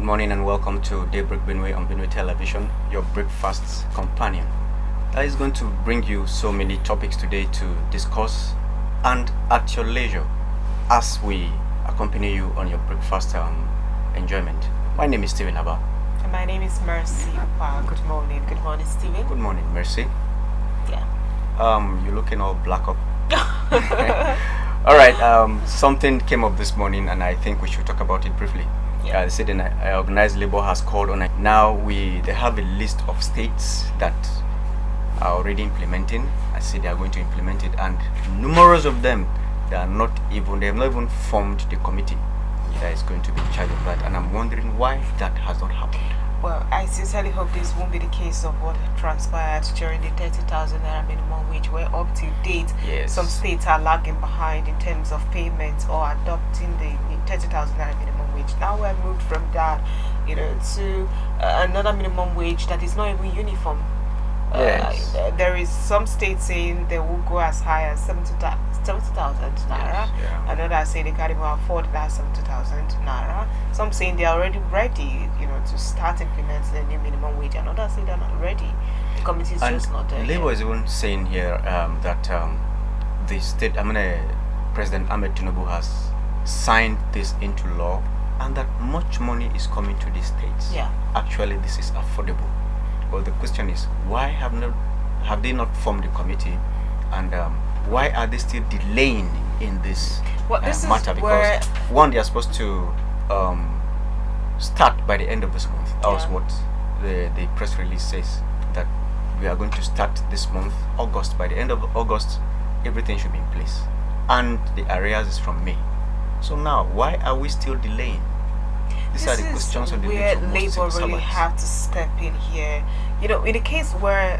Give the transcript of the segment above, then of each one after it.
morning and welcome to Daybreak Benue on Benue Television, your breakfast companion. That is going to bring you so many topics today to discuss and at your leisure as we accompany you on your breakfast enjoyment. My name is Stephen Abba. And my name is Mercy. Good morning. Good morning, Stephen. Good morning, Mercy. Yeah. You're looking all black up. All right. Something came up this morning, and I think we should talk about it briefly. Yeah. They said the organized labor has called on it. Now they have a list of states that are already implementing. I see they are going to implement it, and numerous of them they have not even formed the committee that is going to be in charge of that. And I'm wondering why that has not happened. Well, I sincerely hope this won't be the case of what transpired during the 30,000 naira minimum wage, where up to date, Yes. some states are lagging behind in terms of payments or adopting the 30,000 naira minimum wage. Now we're moved from that, to another minimum wage that is not even uniform. Yes. There is some states saying they will go as high as 70,000 naira. Yes, yeah. Another say they can't even afford that 70,000 naira. Some saying they're already ready, to start implementing the new minimum wage. Another say they're not ready. The committee is just not there. Labour is even saying here that the state, President Ahmed Tinubu has signed this into law, and that much money is coming to these states. Yeah. Actually, this is affordable. But the question is, why have they not formed the committee, and why are they still delaying in this matter? Because one, they are supposed to start by the end of this month. That was what the press release says, that we are going to start this month, August. By the end of August, everything should be in place, and the arrears is from May. So now, why are we still delaying? These are the questions on the lips of most civil Labour really servants. have to step in here. In the case where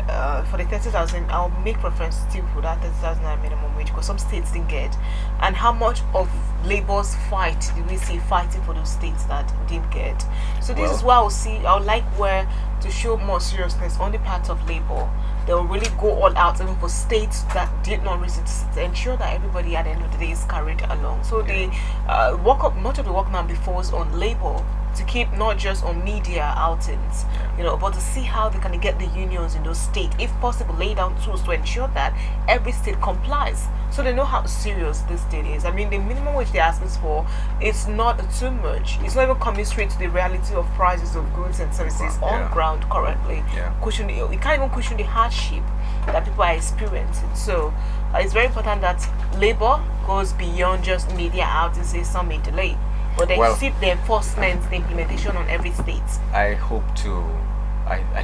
for the 30,000, I'll make reference still for that 30,000 minimum wage, because some states didn't get. And how much of Labour's fight did we see fighting for those states that didn't get? So this is where I would like where to show more seriousness on the part of Labour. They'll really go all out even for states that did not receive, to ensure that everybody at the end of the day is carried along. So they much of the work now befalls on Labour to keep not just on media outings, but to see how they can get the unions in those states, if possible, lay down tools to ensure that every state complies, so they know how serious this state is. The minimum wage they're asking for, it's not too much. It's not even coming straight to the reality of prices of goods and services on ground currently. You can't even cushion the hardship that people are experiencing. So it's very important that Labour goes beyond just media out and say some may delay, but they see the enforcement, the implementation on every state. I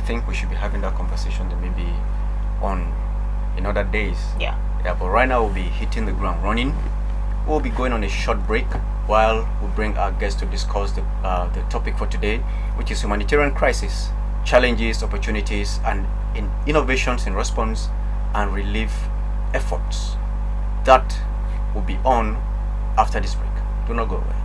think we should be having that conversation then maybe in other days. Yeah, but right now we'll be hitting the ground running. We'll be going on a short break while we bring our guests to discuss the topic for today, which is humanitarian crisis, challenges, opportunities, and innovations in response and relief efforts. That will be on after this break. Do not go away.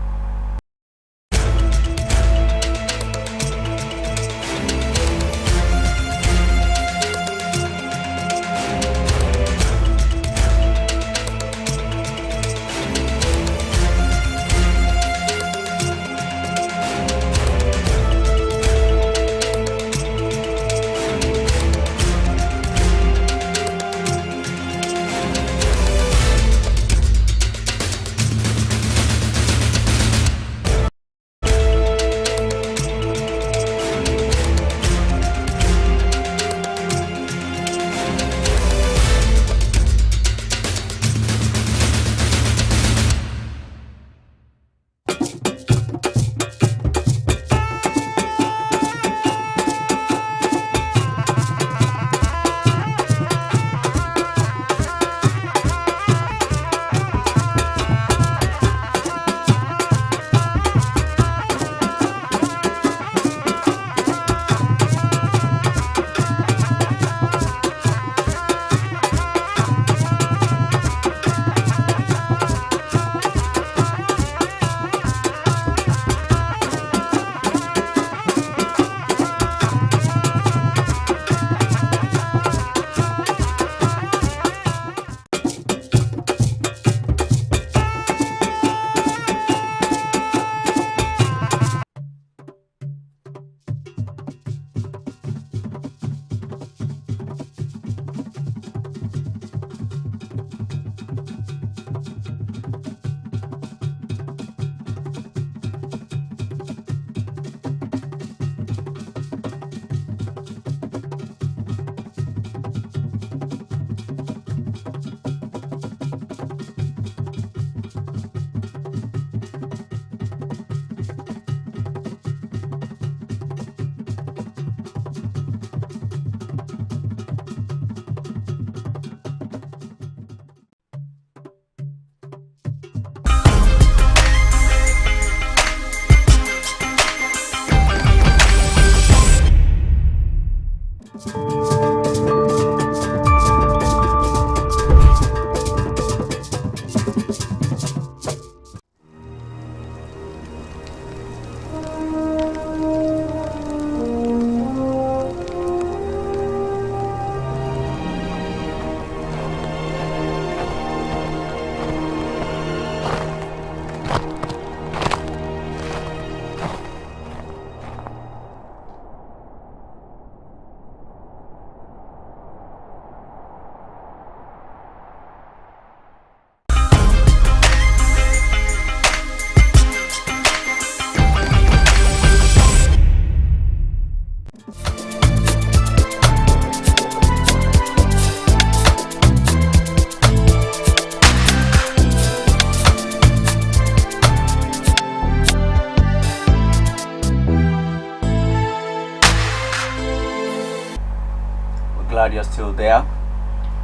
glad you're still there.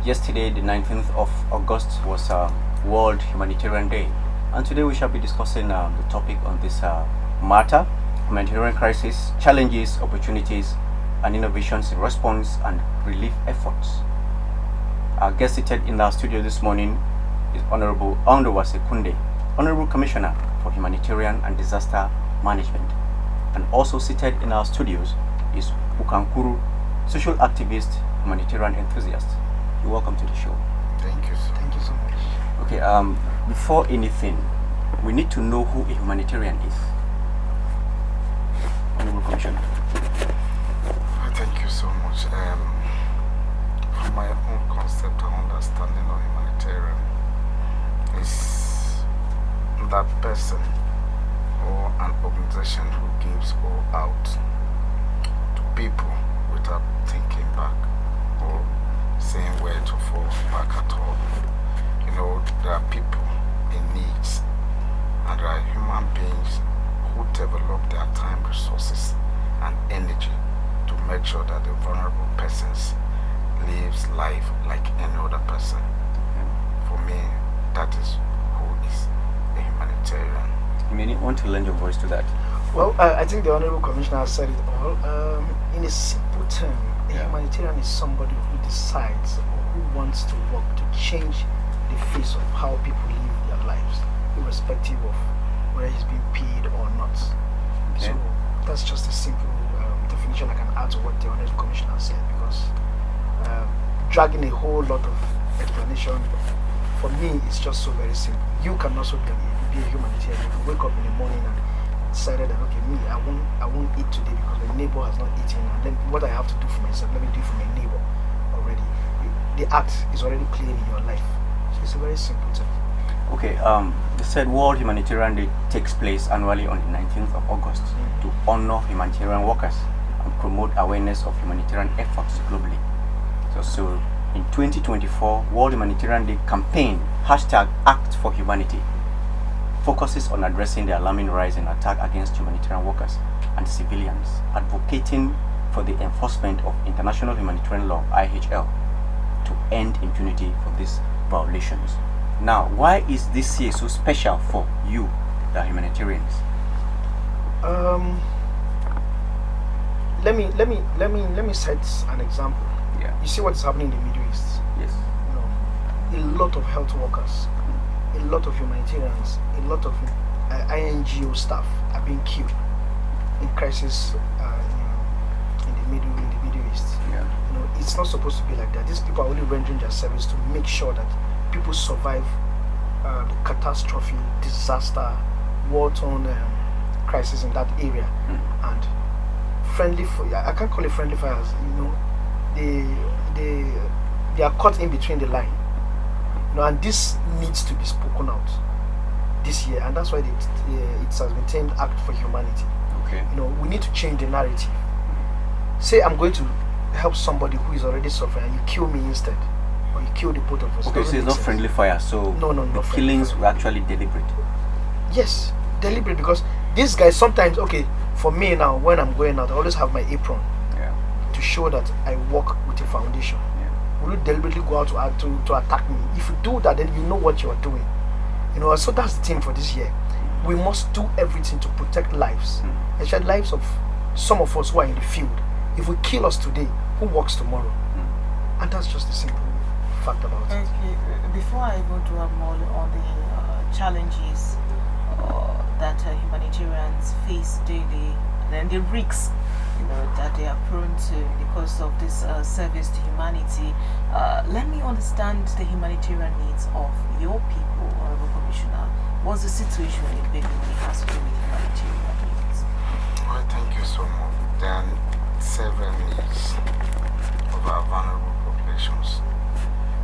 Yesterday, the 19th of August, was World Humanitarian Day, and today we shall be discussing the topic on this matter: humanitarian crisis, challenges, opportunities, and innovations in response and relief efforts. Our guest seated in our studio this morning is Honorable Ondowase Kunde, Honorable Commissioner for Humanitarian and Disaster Management. And also seated in our studios is Ukankuru, social activist, humanitarian enthusiast. You're welcome to the show. Thank you. Thank you so much. Okay, before anything, we need to know who a humanitarian is. Honorable Commissioner. Thank you so much. From my own concept and understanding of humanitarian is that person or an organization who gives all out to people without thinking back or saying where to fall back at all. You know, there are people in needs, and there are human beings who develop their time, resources, and energy to make sure that the vulnerable persons lives life like any other person. For me, that is who is a humanitarian. You may want to lend your voice to that. Well, I think the Honorable Commissioner has said it all. In a simple term, a humanitarian is somebody who decides or who wants to work to change the face of how people live their lives, irrespective of whether he's being paid or not. Okay. So that's just a simple definition I can add to what the Honorable Commissioner said, because dragging a whole lot of explanation, for me, it's just so very simple. You can also be a humanitarian if you wake up in the morning and decided that, okay, me, I won't eat today because my neighbor has not eaten, and what I have to do for myself, let me do it for my neighbor already. The act is already playing in your life. So it's a very simple thing. Okay, the said World Humanitarian Day takes place annually on the 19th of August to honor humanitarian workers and promote awareness of humanitarian efforts globally. So in 2024, World Humanitarian Day campaign #ActForHumanity focuses on addressing the alarming rise in attack against humanitarian workers and civilians, advocating for the enforcement of international humanitarian law (IHL) to end impunity for these violations. Now, why is this year so special for you, the humanitarians? Let me set an example. Yeah. You see what is happening in the Middle East. Yes. You know, a lot of health workers, a lot of humanitarians, a lot of INGO staff are being killed in crisis in the Middle East. Yeah. You know, it's not supposed to be like that. These people are only rendering their service to make sure that people survive the catastrophe, disaster, war-torn crisis in that area. And I can't call it friendly fires. You know, they are caught in between the line. You know, and this needs to be spoken out this year, and that's why it has been termed Act for Humanity. Okay. You know, we need to change the narrative. Say I'm going to help somebody who is already suffering, and you kill me instead, or you kill the both of us. Okay, so it's not friendly fire. So no, the killings were actually deliberate. Yes, deliberate, because these guys sometimes, okay, for me now, when I'm going out, I always have my apron to show that I work with a foundation. Will you deliberately go out to attack me? If you do that, then you know what you are doing. You know, so that's the thing for this year. We must do everything to protect lives, especially lives of some of us who are in the field. If we kill us today, who works tomorrow? And that's just the simple fact about it. Okay, before I go to more on the challenges that humanitarians face daily, then the risks, you know, that they are prone to because of this service to humanity. Let me understand the humanitarian needs of your people, Honorable Commissioner. What's the situation in Benue when it has to do with humanitarian needs? Well, thank you so much. There are several needs of our vulnerable populations.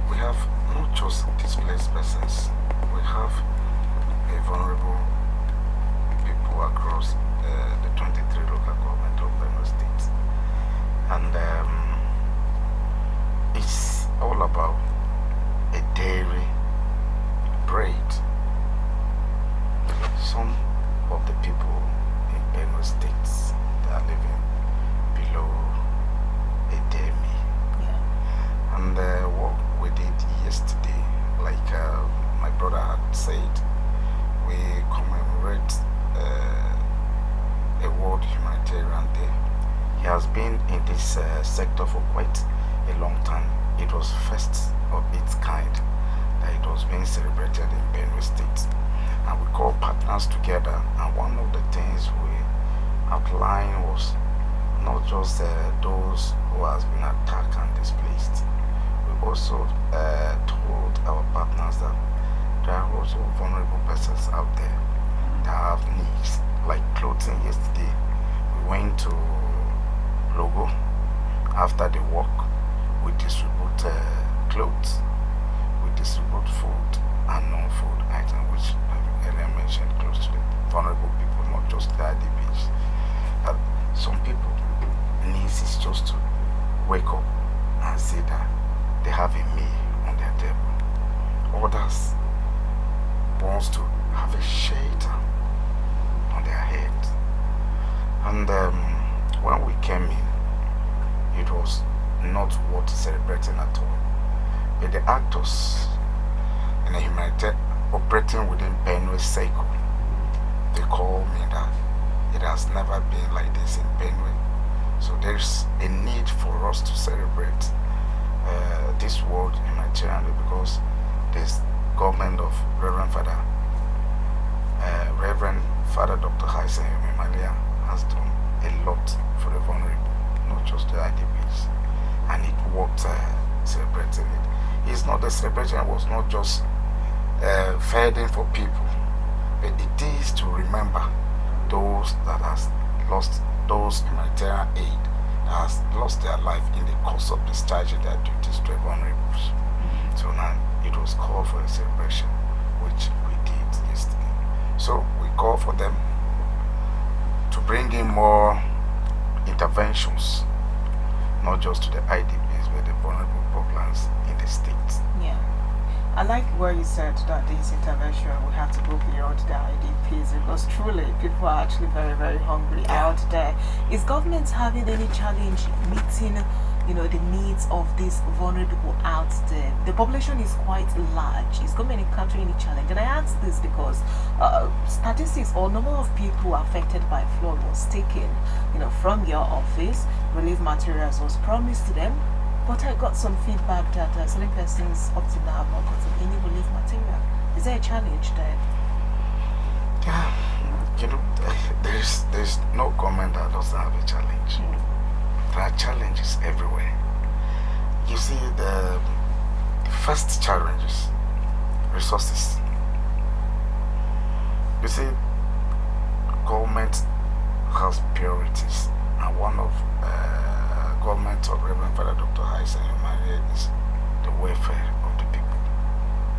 We have not just displaced persons, we have a vulnerable people across the 23 local government of Benue State. And it's all about a dairy, bread. Some of the people in Benue State, they are living below a dairy. Yeah. has been in this sector for quite a long time. It was first of its kind that it was being celebrated in Benue State. And we called partners together, and one of the things we outlined was not just those who has been attacked and displaced. We also told our partners that there are also vulnerable persons out there that have needs, like clothing. Yesterday, we went to Logo. After the work, we distribute clothes, we distribute food and non-food items, which I mentioned, close to the vulnerable people, not just the IDPs. Some people needs is just to wake up and see that they have a meal on their table. Others wants to have a shelter on their head. And when we came in, it was not worth celebrating at all. But the actors in the humanitarian operating within Benue cycle, they call me that it has never been like this in Benue. So there's a need for us to celebrate this world humanitarianly, because this government of Reverend Father Dr. Haisen Emalia has done a lot for the vulnerable, not just the IDPs, and it worked celebrating it. It's not the celebration was not just feeding for people, but it is to remember those that has lost, those humanitarian aid that has lost their life in the course of discharging their duties to the vulnerable. So now it was called for a celebration, which we did yesterday. So we call for them to bring in more interventions, not just to the IDPs, but the vulnerable populations in the state. Yeah. I like where you said that this intervention will have to go beyond the IDPs, because truly people are actually very, very hungry out there. Is government having any challenge meeting, the needs of these vulnerable people out there? The population is quite large. Is government encountering any challenge? And I ask this because statistics or number of people affected by flood was taken, from your office. Relief materials was promised to them. But I got some feedback that certain persons up to now have not gotten any relief material. Is there a challenge there? Yeah, there's no government that doesn't have a challenge. There are challenges everywhere. You see, the first challenge is resources. You see, government has priorities, and one of government of Reverend Father Dr. Haisen Emanuel is the welfare of the people.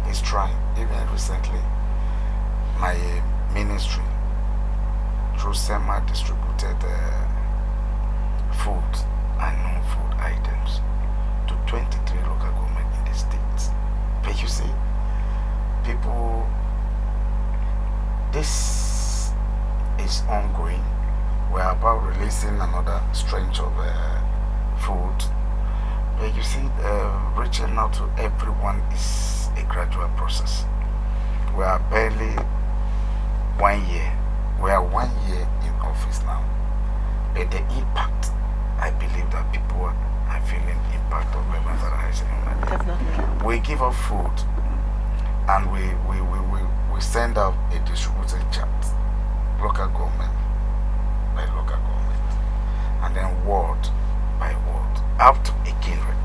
He's trying. Even recently, my ministry through SEMA distributed food and non-food items to 23 local governments in the states. But you see, people, this is ongoing. We're about releasing another strange of food. But you see, reaching out to everyone is a gradual process. We are barely 1 year. We are 1 year in office now. But the impact, I believe that people are feeling impact of Reverend Father Haisen. Definitely. We give out food, and we send out a distributed chart, local government by local government, and then ward by ward, up to a kindred.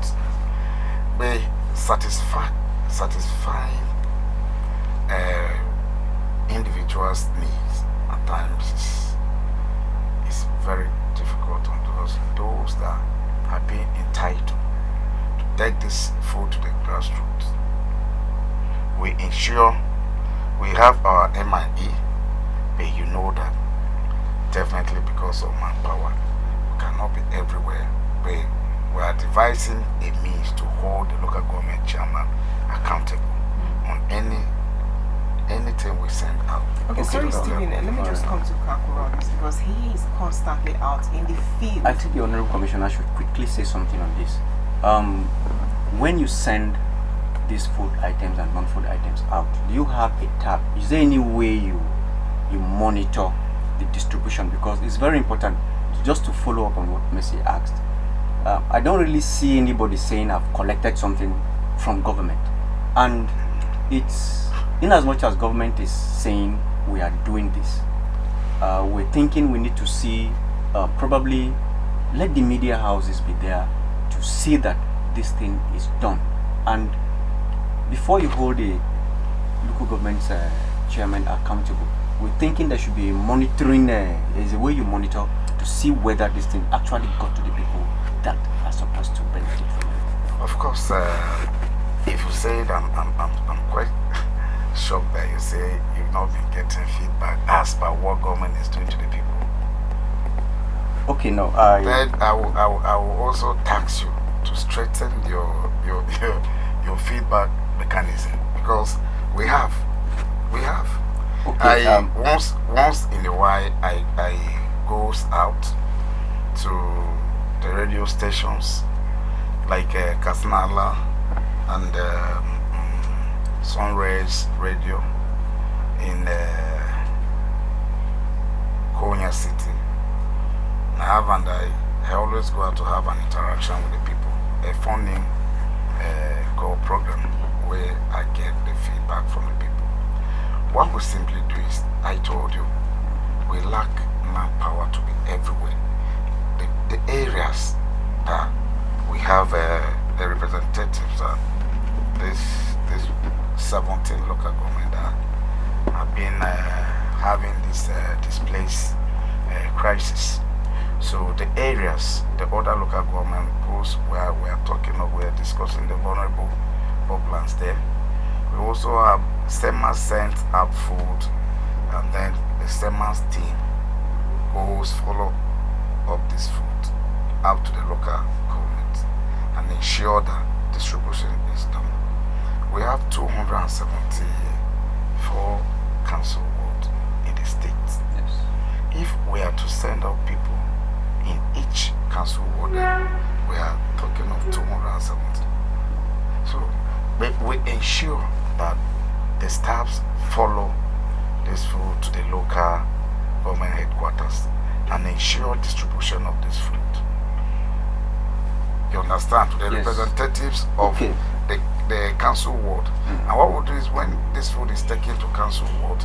By satisfying individuals' needs at times is very difficult on those that are being entitled to take this food to the grassroots. We ensure we have our MIE, but you know that definitely because of manpower, we cannot be everywhere. We are devising a means to hold the local government chairman accountable on anything we send out. Okay, sorry, Stephen, let me just come to Kakura on this, because he is constantly out in the field. I think the Honorable Commissioner should quickly say something on this. When you send these food items and non-food items out, do you have a tab? Is there any way you monitor the distribution? Because it's very important. just to follow up on what Messi asked, I don't really see anybody saying I've collected something from government. And it's, in as much as government is saying we are doing this, we're thinking we need to see, probably let the media houses be there to see that this thing is done. And before you hold a local government's chairman accountable, we're thinking there should be monitoring, there's a way you monitor to see whether this thing actually got to the people that are supposed to benefit from it. Of course, if you say it, I'm quite shocked that you say you've not been getting feedback as per what government is doing to the people. Okay, no, Then I will also tax you to strengthen your feedback mechanism, because we have. okay, Once in a while I goes out to the radio stations like Kasnala and Sunrise Radio in Konya City. I always go out to have an interaction with the people. A funding program where I get the feedback from the people. What we simply do is, I told you, we lack manpower to be everywhere. The areas that we have the representatives, this 17 local government that have been having this displaced crisis. So the areas, the other local government goes where we are talking of, we are discussing the vulnerable populations there. We also have SEMA sent up food, and then the SEMA's team goes follow up this food up to the local government and ensure that distribution is done. We have 274 council wards in the state. yes. If we are to send out people in each council ward, we are talking of 270. So we ensure that the staffs follow this food to the local government headquarters and ensure distribution of this food. You understand? To the Yes. representatives of Okay. the council ward. And what we'll do is, when this food is taken to council ward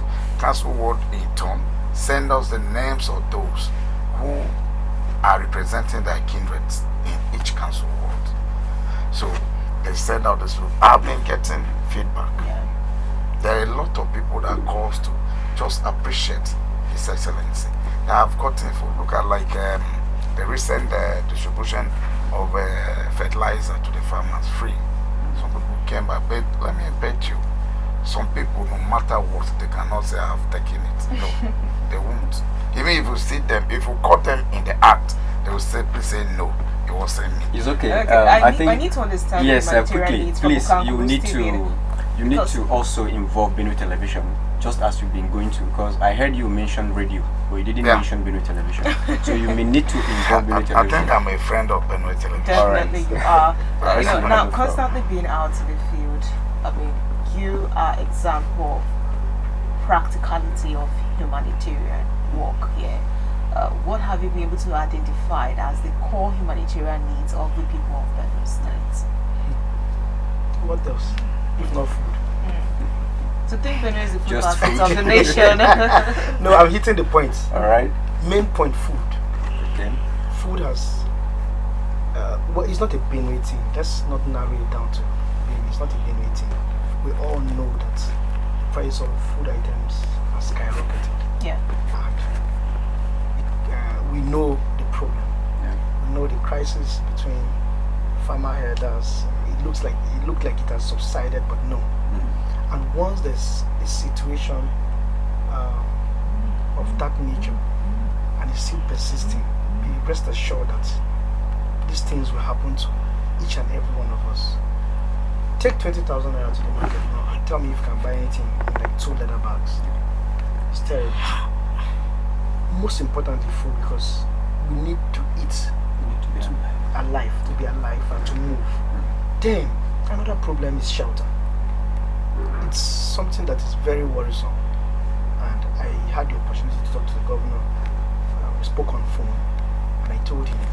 in turn send us the names of those who are representing their kindreds in each council ward. So they send out this food. I've been getting feedback. Yeah. There are a lot of people that calls to just appreciate His Excellency. That have gotten food. Look at like the recent distribution of fertilizer to the farmers free. Some people came by, but let me bet you, some people, no matter what, they cannot say I've taken it. No, they won't. Even if you see them, if you caught them in the act, they will simply say no, it wasn't me. It's okay. Okay, I need to understand yes, the humanitarian quickly, needs please. for You need Bukavu to also involve Benue Television, just as you've been going to. Because I heard you mention radio, but you didn't mention Benue Television. So you may need to involve Benue Television. I think I'm a friend of Benue Television. Definitely, you are. Alright. You know, now constantly being out in the field, I mean, you are example of practicality of humanitarian work here. What have you been able to identify as the core humanitarian needs of the people of Benue State? What else? If not food. To think Benue is the food Just basket food. of the nation. No, I'm hitting the point. All right. Main point: food. Okay. Food has. Well, it's not a Benue thing. Let's not narrow it down to Benue. It's not a Benue thing. We all know that the price of food items has skyrocketed. Yeah. And we know the problem. Yeah. We know the crisis between farmer herders. It looked like it has subsided, but no. And once there's a situation of that nature and it's still persisting, be rest assured that these things will happen to each and every one of us. Take 20,000 naira to the market now and tell me if you can buy anything in like 2 leather bags. It's terrible. Most importantly, food, because we need to eat You need to be alive. to be alive and to move. Then another problem is shelter. It's something that is very worrisome, and I had the opportunity to talk to the governor. We spoke on phone,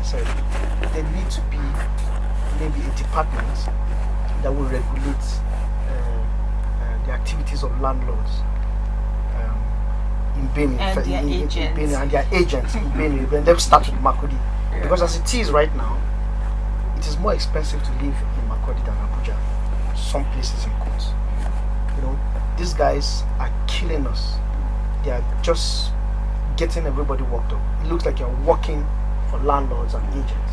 said, there need to be maybe a department that will regulate the activities of landlords in Benue, and their agents. Benue, and their agents in Benue. When they start with Makurdi, because as it is right now, it is more expensive to live in Makurdi than Abuja. Some places in courts, you know, these guys are killing us. They are just getting everybody worked up. It looks like you're working for landlords and agents,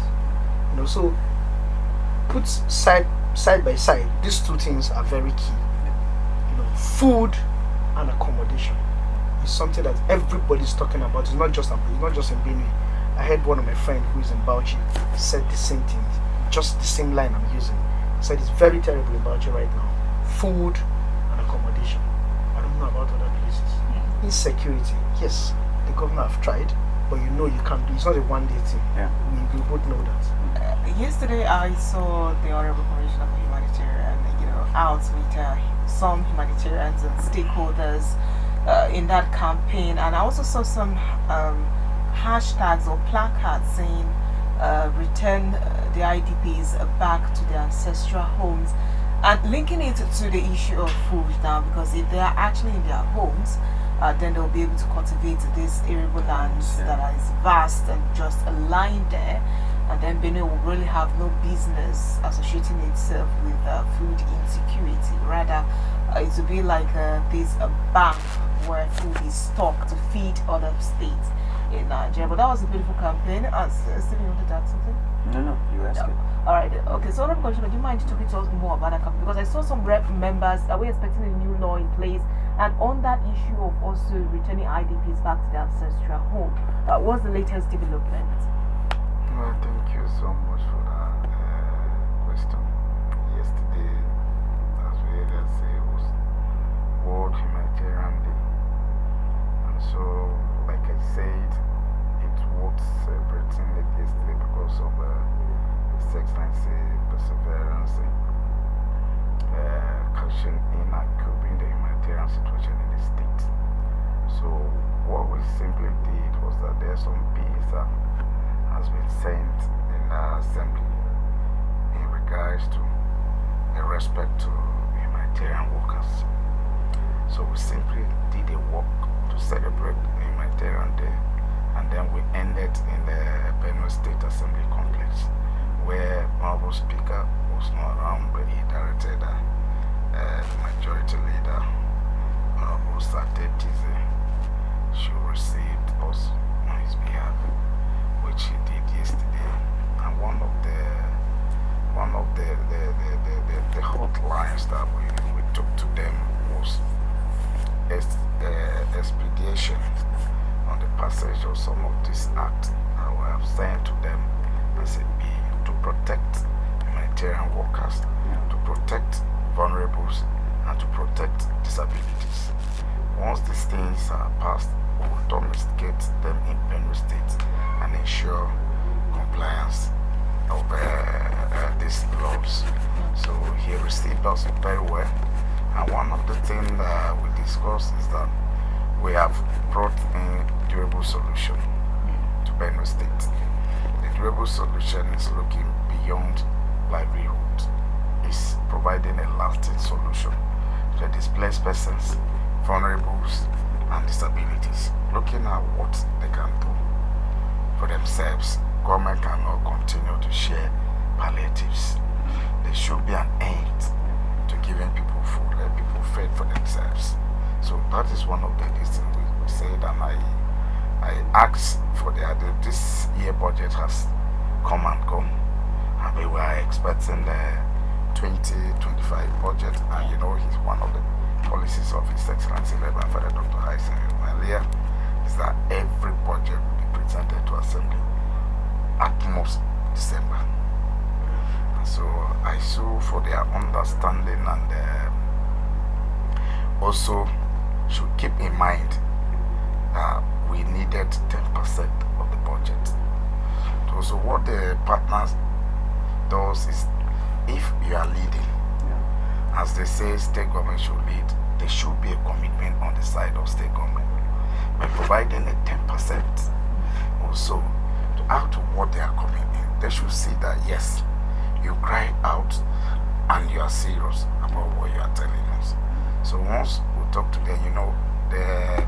you know. So put side by side, these two things are very key. You know, food and accommodation is something that everybody's talking about. It's not just in Benue. I heard one of my friends who is in Bauchi said the same thing, just the same line I'm using. He said it's very terrible in Bauchi right now. Food and accommodation. I don't know about other places. Insecurity. Yes, the governor have tried, but you know you can't do. It's not a one-day thing. Yeah. We both know that. Yesterday, I saw the Honorable Commissioner for Humanitarian, out with some humanitarians and stakeholders in that campaign, and I also saw some hashtags or placards saying return the IDPs back to their ancestral homes, and linking it to the issue of food now, because if they are actually in their homes, then they'll be able to cultivate this arable lands that is vast and just lying there, and then Benue will really have no business associating itself with food insecurity. Rather, it will be like this bank where food is stocked to feed other states in Nigeria. But that was a beautiful campaign. Steve, you wanted to add something? No, you asked it. All right. Okay. So, Honorable Commissioner, do you mind talking to us more about that campaign? Because I saw some rep members. Are we expecting a new law in place? And on that issue of also returning IDPs back to their ancestral home, what's the latest development? Well, thank you so much for that question. Yesterday, as we earlier say, was World Humanitarian Day. And so, like I said, it was celebrating it yesterday because of His Excellency perseverance in cashing in and curbing the humanitarian situation in the state. So, what we simply did was that there's some bills that has been sent in the assembly in regards to the respect to humanitarian workers. So we simply did a walk to celebrate Humanitarian Day, and then we ended in the Benue State Assembly complex, where Honorable Speaker was not around, but he directed the majority leader, Honorable Sate Tize. She received us on his behalf, which he did yesterday, and one of the hotlines that we took to them was expedition on the passage of some of these acts that we have sent to them as a be to protect humanitarian workers, to protect vulnerables, and to protect disabilities. Once these things are passed, we will domesticate them in Benue State and ensure compliance of these laws. So he received us very well, and one of the things we discussed is that we have brought in durable solution to Benue State. The durable solution is looking beyond livelihood. It's providing a lasting solution to the displaced persons, vulnerables, and disabilities, looking at what they can do for themselves. Government cannot continue to share palliatives. There should be an end to giving people food, let people fed for themselves. So that is one of the things we said, and I asked for this year budget has come and gone, and we were expecting the 2025 budget, and you know, he's one of the policies of His Excellency Reverend Father Dr. Hyson Malia is that every budget will be presented to Assembly at most December. And so I sue for their understanding, and also should keep in mind that we needed 10% of the budget. So what the partners does is, if you are leading, as they say state government should lead, there should be a commitment on the side of state government by providing a 10% also to add to what they are coming should see that yes, you cry out and you are serious about what you are telling us. So once we talk to them, the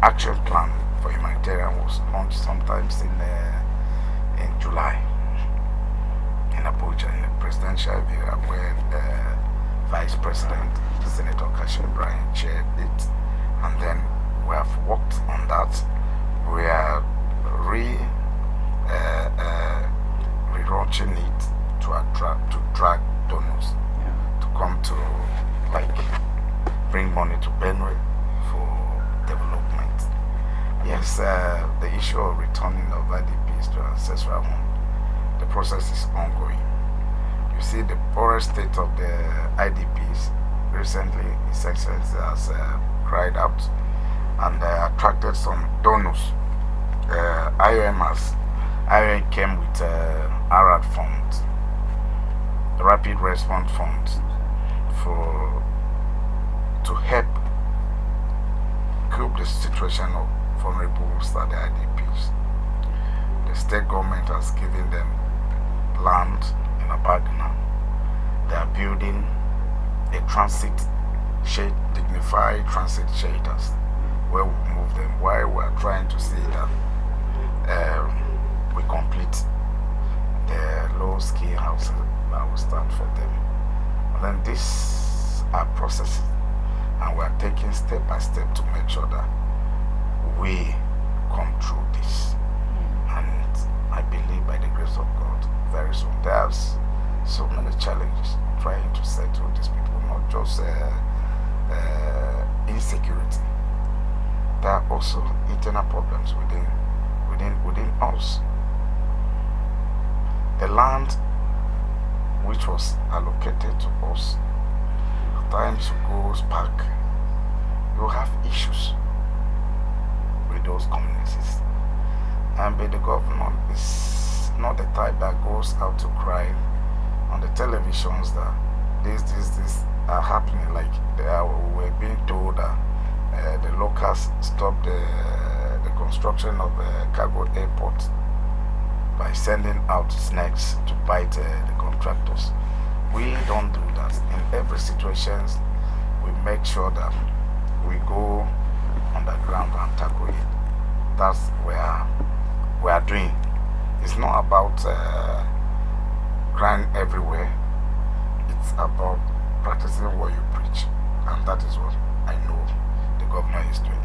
action plan for humanitarian was launched sometimes in July in Abuja in the presidential villa where Vice President Senator Kashim Bryan chaired it, and then we have worked on that. We are relaunching it to drag donors to come to bring money to Benue for development. Yes, the issue of returning of IDPs to ancestral home, the process is ongoing. You see, the poorest state of the IDPs recently, His Excellency has cried out and attracted some donors. IOM came with ARAD funds, Rapid Response Funds, to help cope the situation of vulnerable the IDPs. The state government has given them land in Abagana. They are building a dignified transit shelters where we move them, while we are trying to see that we complete the low-skill houses that will stand for them. And then these are processes, and we are taking step by step to make sure that we come through this. And I believe by the grace of God, very soon. There's so many challenges trying to settle these people, not just insecurity. There are also internal problems within us. The land which was allocated to us, times goes back, you have issues with those communities. And the government is not the type that goes out to cry on the televisions that this are happening. Like we're being told that the locals stopped the construction of a cargo airport by sending out snakes to bite the contractors. We don't do that. In every situation, we make sure that we go underground and tackle it. That's where we are doing. It's not about crying everywhere. It's about practicing what you preach, and that is what I know the government is doing.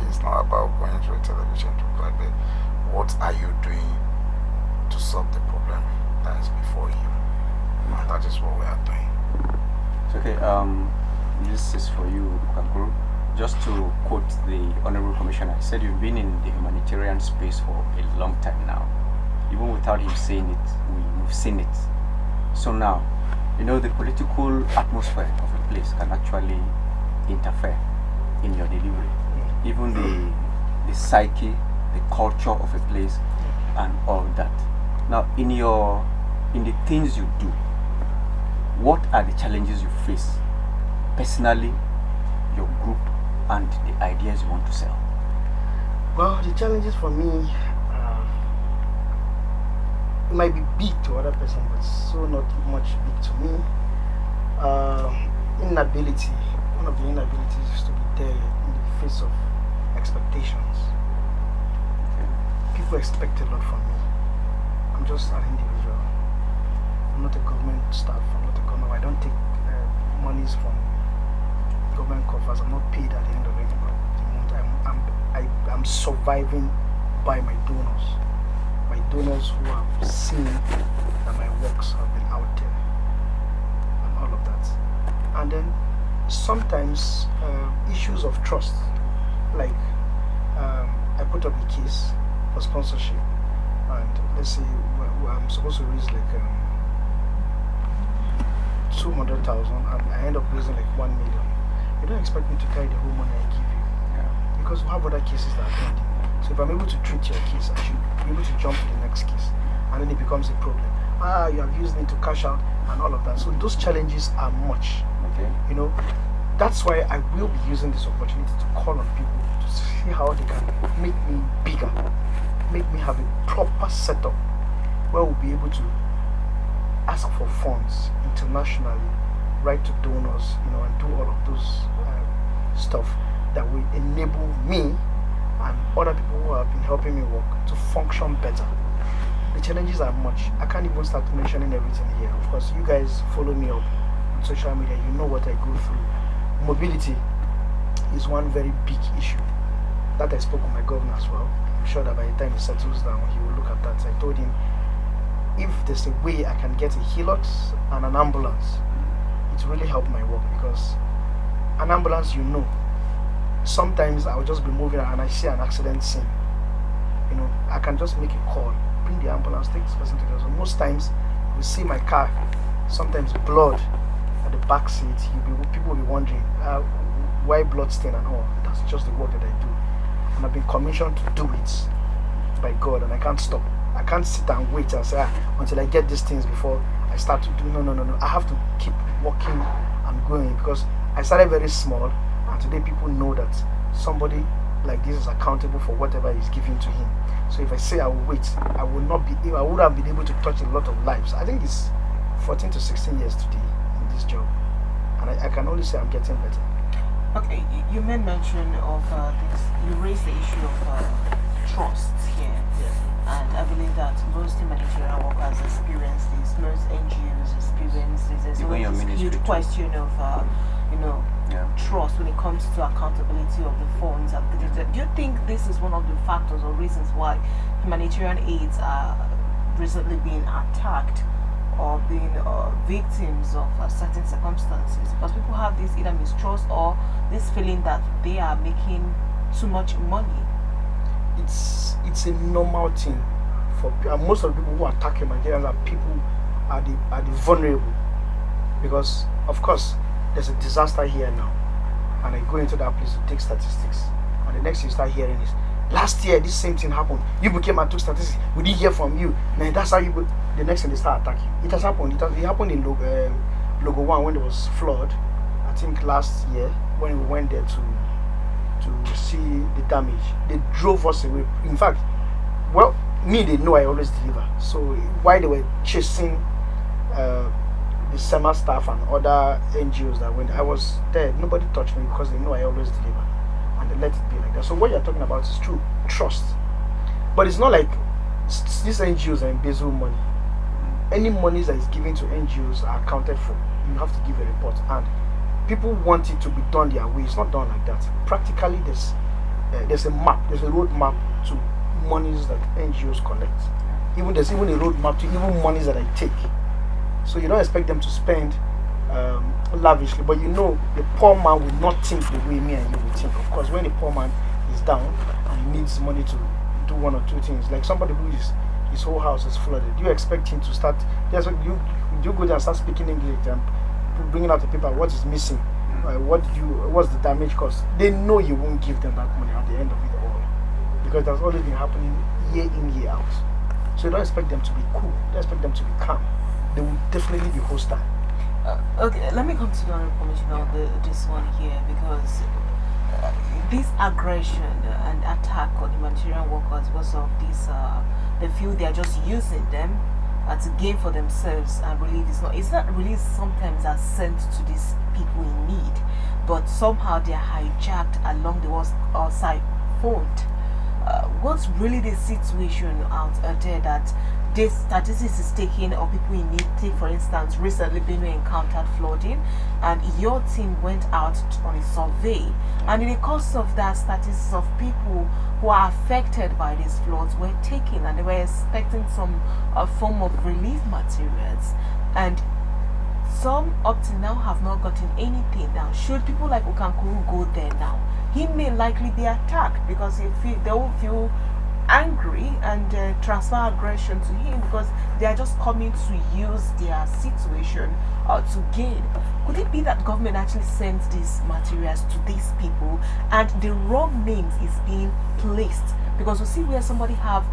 It's not about going to a television to cry, but what are you doing to solve the problem that is before you? And that is what we are doing. Okay, this is for you, Kankuru. Just to quote the Honorable Commissioner, he said you've been in the humanitarian space for a long time now. Even without him saying it, we've seen it. So now, the political atmosphere of a place can actually interfere in your delivery. Even the psyche, the culture of a place, and all that. Now, in the things you do, what are the challenges you face personally, your group, and the ideas you want to sell? Well, the challenges for me, it might be big to other person, but so not much big to me. Inability. One of the inabilities is to be there in the face of expectations. Okay. People expect a lot from me. I'm just an individual. I'm not a government staff. I'm not a government. I don't take monies from government coffers. I'm not paid at the end of the month. I'm surviving by my donors. My donors who have seen that my works have been out there and all of that. And then sometimes issues of trust, like I put up a case for sponsorship, and let's say I'm supposed to raise like 200,000 and I end up raising like 1 million. You don't expect me to carry the whole money I give you, because we have other cases that are pending. So if I'm able to treat your case, I should be able to jump to the next case, and then it becomes a problem. You have used me to cash out and all of that. So those challenges are much. Okay. That's why I will be using this opportunity to call on people to see how they can make me bigger, make me have a proper setup where we'll be able to ask for funds internationally, write to donors, and do all of those stuff that will enable me and other people who have been helping me work to function better. The challenges are much. I can't even start mentioning everything here. Of course, you guys follow me up on social media. You know what I go through. Mobility is one very big issue that I spoke with my governor as well. I'm sure that by the time he settles down, he will look at that. I told him, if there's a way I can get a Hilux and an ambulance, it really help my work, because an ambulance, sometimes I'll just be moving and I see an accident scene. I can just make a call, bring the ambulance, take this person to the hospital. Most times, you see my car, sometimes blood at the back seat. People will be wondering why blood stain and all. That's just the work that I do, and I've been commissioned to do it by God, and I can't stop. I can't sit and wait and say until I get these things before I start to do. No. I have to keep working and going, because I started very small, and today people know that somebody like this is accountable for whatever is given to him. So if I say I will wait, I would have been able to touch a lot of lives. I think it's 14 to 16 years today in this job, and I can only say I'm getting better. Okay, you made mention of this. You raised the issue of trust here. And I believe that most humanitarian workers experience this, most NGOs experience this. There's always this huge question of, trust when it comes to accountability of the funds. Do you think this is one of the factors or reasons why humanitarian aids are recently being attacked or being victims of certain circumstances? Because people have this either mistrust or this feeling that they are making too much money. It's a normal thing for most of the people who attack humanitarians are the vulnerable, because of course there's a disaster here now, and I go into that place to take statistics, and the next thing you start hearing is, last year this same thing happened, you came and took statistics, we didn't hear from you, now that's how you the next thing they start attacking. It has happened. It happened in Logo 1 when there was flood, I think last year, when we went there to see the damage. They drove us away. In fact, they know I always deliver. So while they were chasing the SEMA staff and other NGOs that went, I was there. Nobody touched me because they know I always deliver, and they let it be like that. So what you're talking about is true trust, but it's not like these NGOs are embezzle money. Any money that is given to NGOs are accounted for. You have to give a report, and people want it to be done their way. It's not done like that. Practically, there's a map, there's a road map to monies that NGOs collect. There's even a road map to even monies that I take. So you don't expect them to spend lavishly, but the poor man will not think the way me and you will think. Of course, when the poor man is down and he needs money to do one or two things, like somebody who is his whole house is flooded, you expect him to start. You go there and start speaking English and bringing out the paper, what is missing, what's the damage cost. They know you won't give them that money at the end of it all, because that's always been happening year in, year out. So you don't expect them to be cool, you don't expect them to be calm. They will definitely be hostile. Okay, let me come to the information on this one here, because this aggression and attack on humanitarian workers because of this, they feel they are just using them to gain for themselves, and really it's not really sometimes are sent to these people in need, but somehow they are hijacked along the outside front. What's really the situation out there that this statistics is taking of people in need? Take for instance, recently Benue encountered flooding, and your team went out on a survey, and in the course of that, statistics of people who are affected by these floods were taken, and they were expecting some form of relief materials, and some up to now have not gotten anything. Now, should people like Okankuru go there now, he may likely be attacked, because they will feel angry and transfer aggression to him, because they are just coming to use their situation to gain. Could it be that government actually sends these materials to these people and the wrong names is being placed? Because we see where somebody have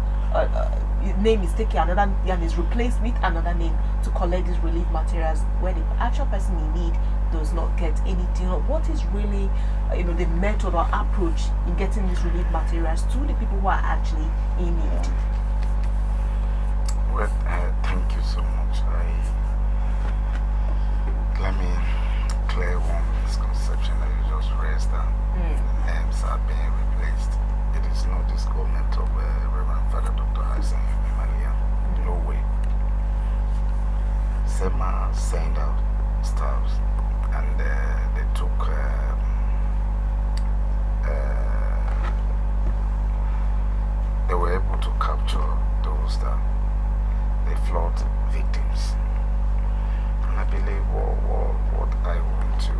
name is taken, another and is replaced with another name to collect these relief materials, where the actual person in need does not get anything. What is really the method or approach in getting these relief materials to the people who are actually in need? Well, send out staffs, and they took they were able to capture those that they flood victims. And I believe what I want to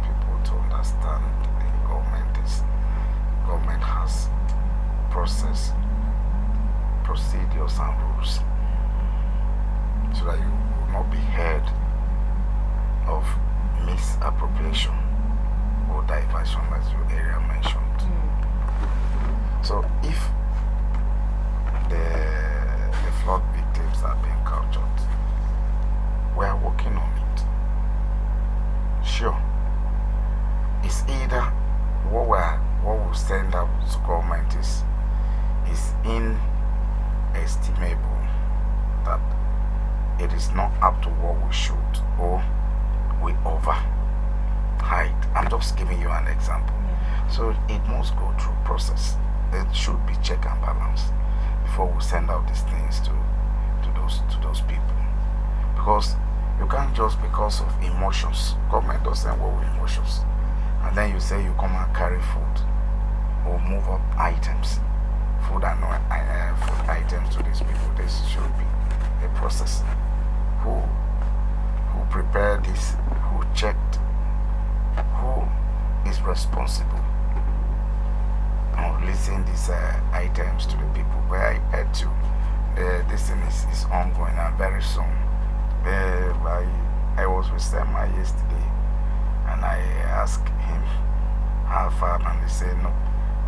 people to understand in government is government has process, procedures and rules so that you will not be held of misappropriation or diversion as your area mentioned. So if the flood victims are being captured, we are working on it. Sure, it's either what we send out to government is inestimable, that it is not up to what we should, or we overhide. I'm just giving you an example. So it must go through process. There should be check and balance before we send out these things to those people. Because you can't just because of emotions. Government doesn't work with emotions. And then you say you come and carry food or move up items, food items to these people. This should be a process. Who prepared this? Who checked? Who is responsible on releasing these items to the people? Where I heard to, this thing is ongoing, and very soon. I was with Sema yesterday, and I asked him how far, and he said no,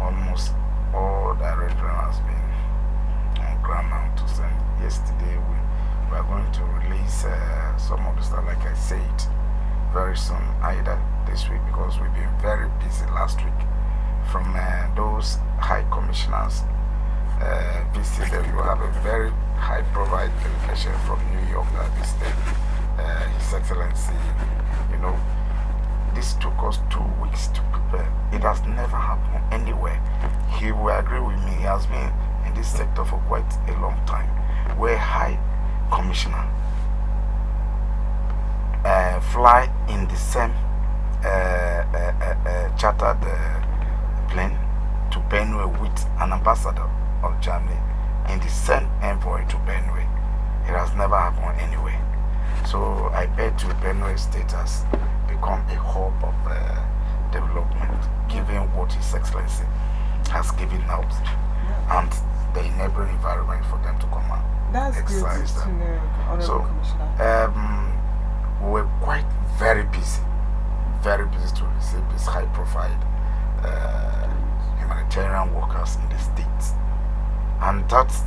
almost all the arrangement has been on ground now to send. Yesterday we are going to release some of the stuff, like I said, very soon, either this week, because we've been very busy last week. From those high commissioners visited, you have a very high profile delegation from New York that visited His Excellency. You know, this took us 2 weeks to prepare. It has never happened anywhere. He will agree with me. He has been in this sector for quite a long time, where high commissioner fly in the same chartered plane to Benue with an ambassador of Germany in the same envoy to Benue. It has never happened anywhere. So I bet you Benue State has become a hub of development, given what His Excellency has given out and the enabling environment for them to come and That's exercise good to them. know, Honorable So Commissioner. we're quite very busy to receive these high profile humanitarian workers in the states, and that's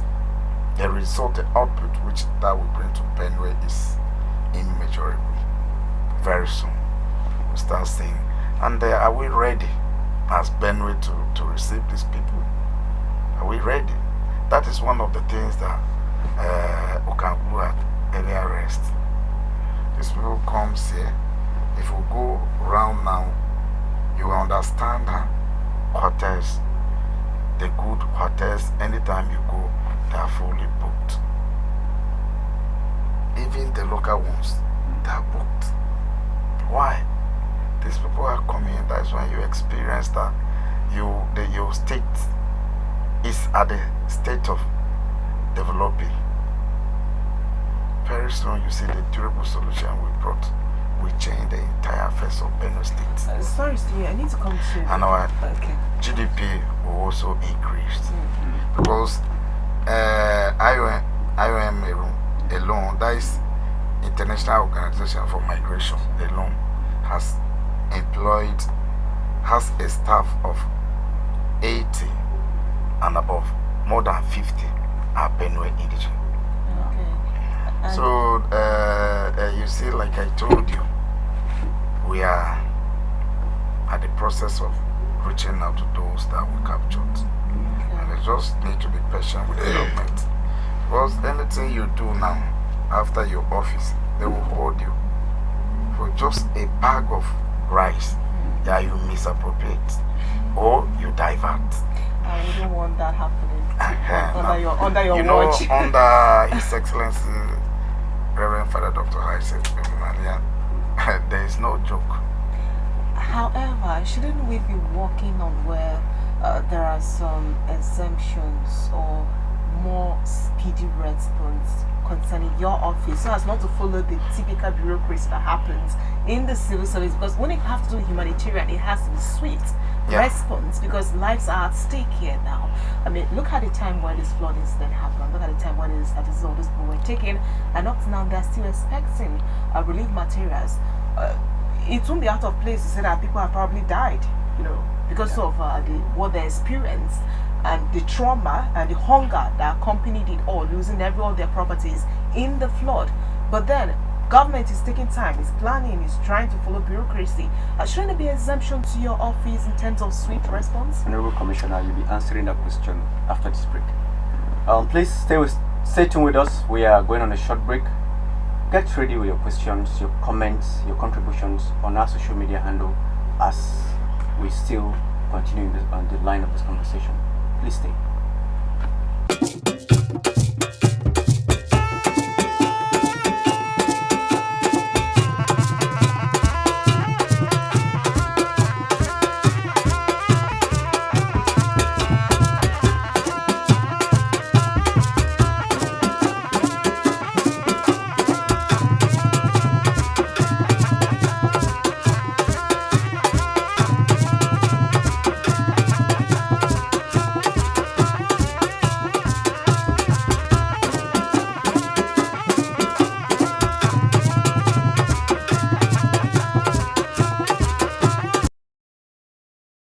the result, the output which that will bring to Benue is immeasurable. Very soon we'll start seeing. And are we ready as Benue to receive these people? Are we ready? That is one of the things that Okankwu had earlier raised. These people comes here. If we go around now, you will understand that hotels, the good hotels, anytime you go, they are fully booked. Even the local ones, they are booked. Why? These people are coming. That's when you experience that your state is at the state of developing. Very soon you see the durable solution we brought. We change the entire face of Benue State. Sorry, Steve, I need to come to. And our Okay. GDP will also increase. Because IOM alone, that is International Organization for Migration alone, has a staff of 80 and above. More than 50 are Benue indigenous. Okay. So you see, like I told you, we are at the process of reaching out to those that we captured. And you just need to be patient with the government. Because anything you do now, after your office, they will hold you for just a bag of rice that you misappropriate or you divert. I wouldn't want that happening Now, under your you watch. know, under His Excellency Reverend Father Dr. Isaac Bemania, there is no joke. However, shouldn't we be working on where there are some exemptions or more speedy response concerning your office, so as not to follow the typical bureaucracy that happens in the civil service? Because when it has to do humanitarian, it has to be swift response, because lives are at stake here now. I mean, look at the time when this flood incident happened. Look at the time when all these people were taken, and up to now they're still expecting relief materials. It won't be out of place to say that people have probably died, because of what they experienced and the trauma and the hunger that accompanied it all, losing all their properties in the flood. But then government is taking time, is planning, is trying to follow bureaucracy. Shouldn't there be exemption to your office in terms of swift response? Honorable Commissioner, you'll be answering that question after this break. Please stay tuned with us. We are going on a short break. Get ready with your questions, your comments, your contributions on our social media handle as we still continue on the line of this conversation. Please stay.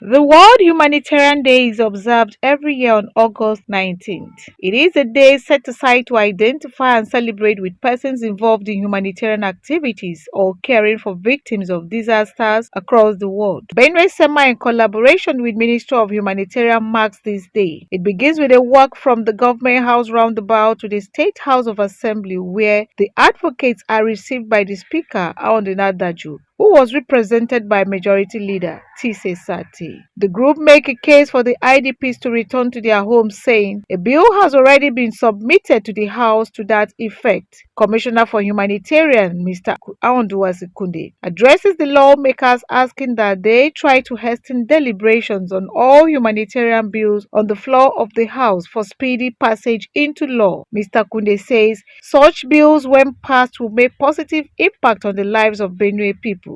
The World Humanitarian Day is observed every year on August 19th. It is a day set aside to identify and celebrate with persons involved in humanitarian activities or caring for victims of disasters across the world. Benue SEMA, in collaboration with Ministry of Humanitarian, marks this day. It begins with a walk from the Government House roundabout to the State House of Assembly, where the advocates are received by the Speaker, Aondina Daju, who was represented by Majority Leader Tise Sati. The group make a case for the IDPs to return to their homes, saying a bill has already been submitted to the House to that effect. Commissioner for Humanitarian, Mr. Aonduwasekunde, addresses the lawmakers, asking that they try to hasten deliberations on all humanitarian bills on the floor of the House for speedy passage into law. Mr. Kunde says such bills, when passed, will make positive impact on the lives of Benue people.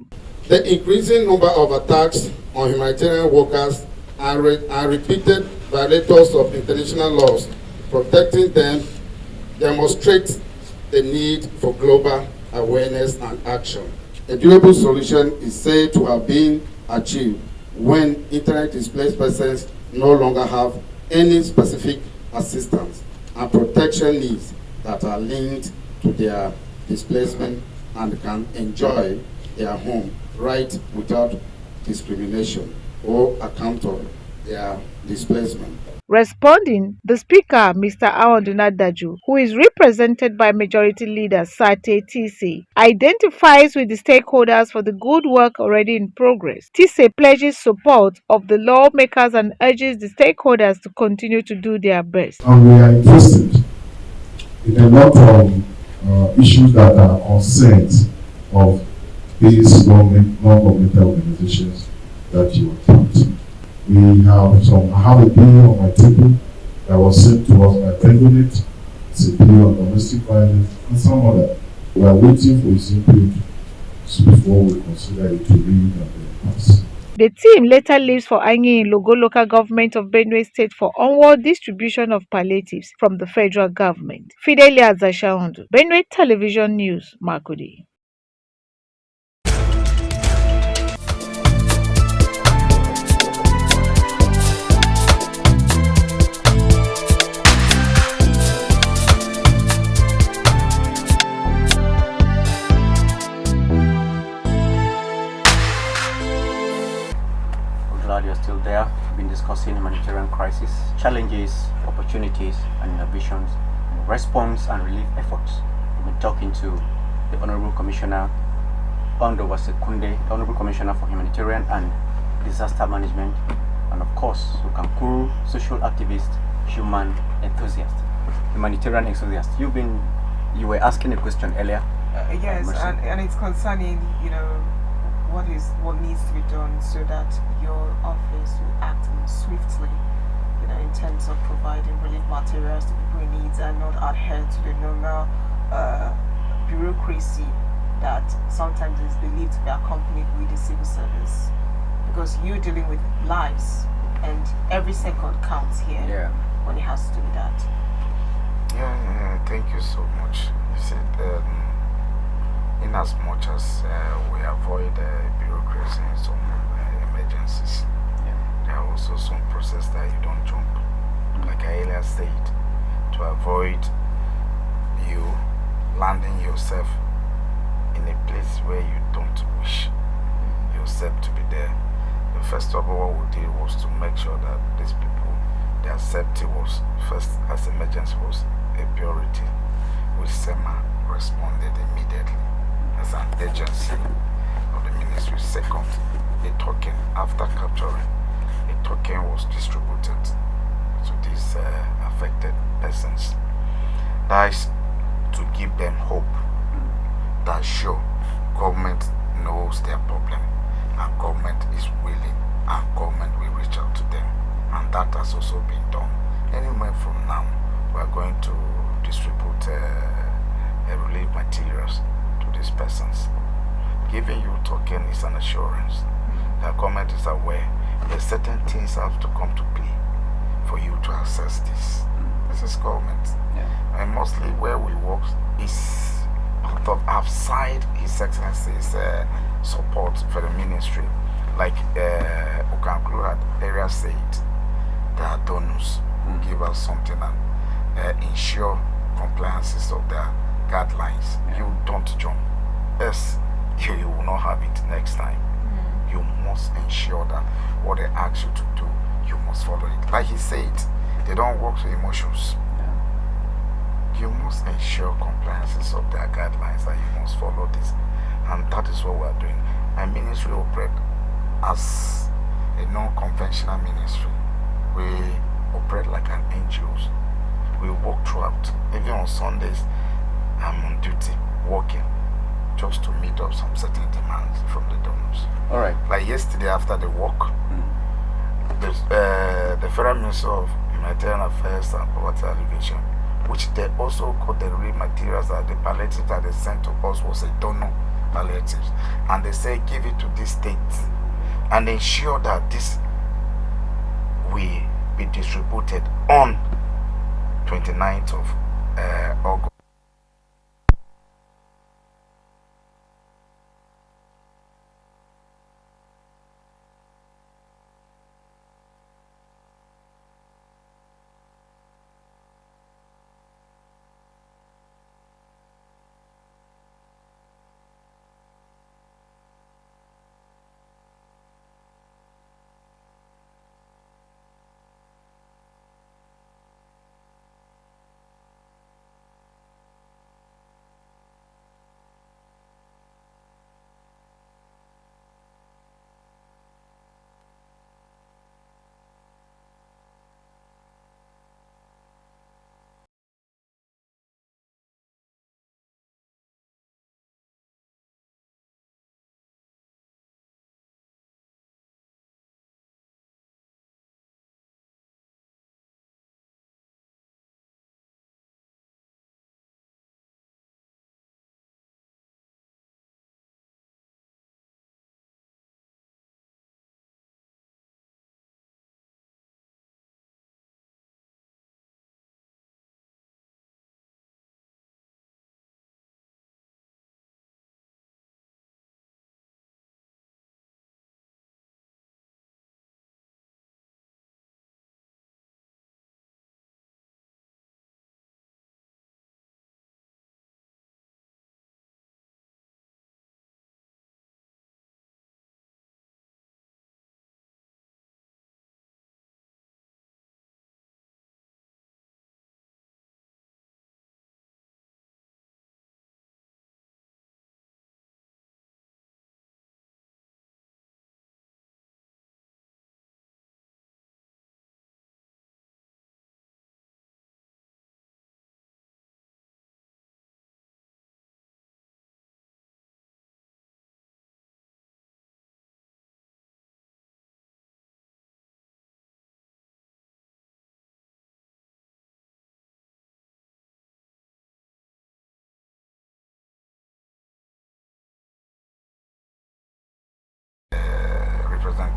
The increasing number of attacks on humanitarian workers and repeated violators of international laws protecting them demonstrates the need for global awareness and action. A durable solution is said to have been achieved when internet displaced persons no longer have any specific assistance and protection needs that are linked to their displacement and can enjoy their home right without discrimination or account of their displacement. Responding, the Speaker, Mr. Aondina Daju, who is represented by Majority Leader Sate Tise, identifies with the stakeholders for the good work already in progress. Tise pledges support of the lawmakers and urges the stakeholders to continue to do their best. And we are interested in a lot of issues that are concerns of these non-governmental organizations that you are counting. I have a bill on my table that was sent to us by President. It's a bill on domestic violence and some other. We are waiting for his input before we consider it to read and then pass. The team later leaves for Anyi in Logo local government of Benue State for onward distribution of palliatives from the federal government. Fidelia Zashaundu, Benue Television News, Makudi. You're still there. We've been discussing humanitarian crisis, challenges, opportunities, and innovations, in response and relief efforts. We've been talking to the Honorable Commissioner Aonduwasekunde, the Honorable Commissioner for Humanitarian and Disaster Management, and of course, Ukankuru, social activist, humanitarian enthusiast. You've been You were asking a question earlier. Yes, Mercy. and it's concerning, what needs to be done so that your office will act swiftly, in terms of providing relief materials to people in need and not adhere to the normal bureaucracy that sometimes is believed to be accompanied with the civil service. Because you're dealing with lives, and every second counts here when it has to do with that. Yeah, thank you so much. You said, in as much as we avoid bureaucracy in some emergencies, there are also some process that you don't jump. Like I earlier said, to avoid you landing yourself in a place where you don't wish yourself to be there. The first of all, what we did was to make sure that these people, their safety was first, as emergency was a priority, which SEMA responded immediately as an agency of the ministry. Second, a token, after capturing, a token was distributed to these affected persons. That is to give them hope that sure, government knows their problem and government is willing and government will reach out to them. And that has also been done. Anywhere from now, we are going to distribute relief materials to these persons. Giving you token is an assurance that government is aware that certain things have to come to play for you to access this. This is government. And mostly where we work is outside His Excellency's support for the ministry. Like Okanklu had area said, there are donors who give us something and ensure compliances of their guidelines. You don't jump. Yes, you will not have it next time. You must ensure that what they ask you to do, you must follow it. Like he said, they don't work with emotions. You must ensure compliances of their guidelines and you must follow this. And that is what we are doing. My ministry operate as a non-conventional ministry. We operate like an NGOs. We work throughout. Even on Sundays, I'm on duty, working, just to meet up some certain demands from the donors. All right. Like yesterday after the work, the Federal Minister of Humanitarian Affairs and Poverty Alleviation, which they also got the real materials that the palliatives that they sent to us was a donor palliatives. And they say give it to this state and ensure that this will be distributed on 29th of August.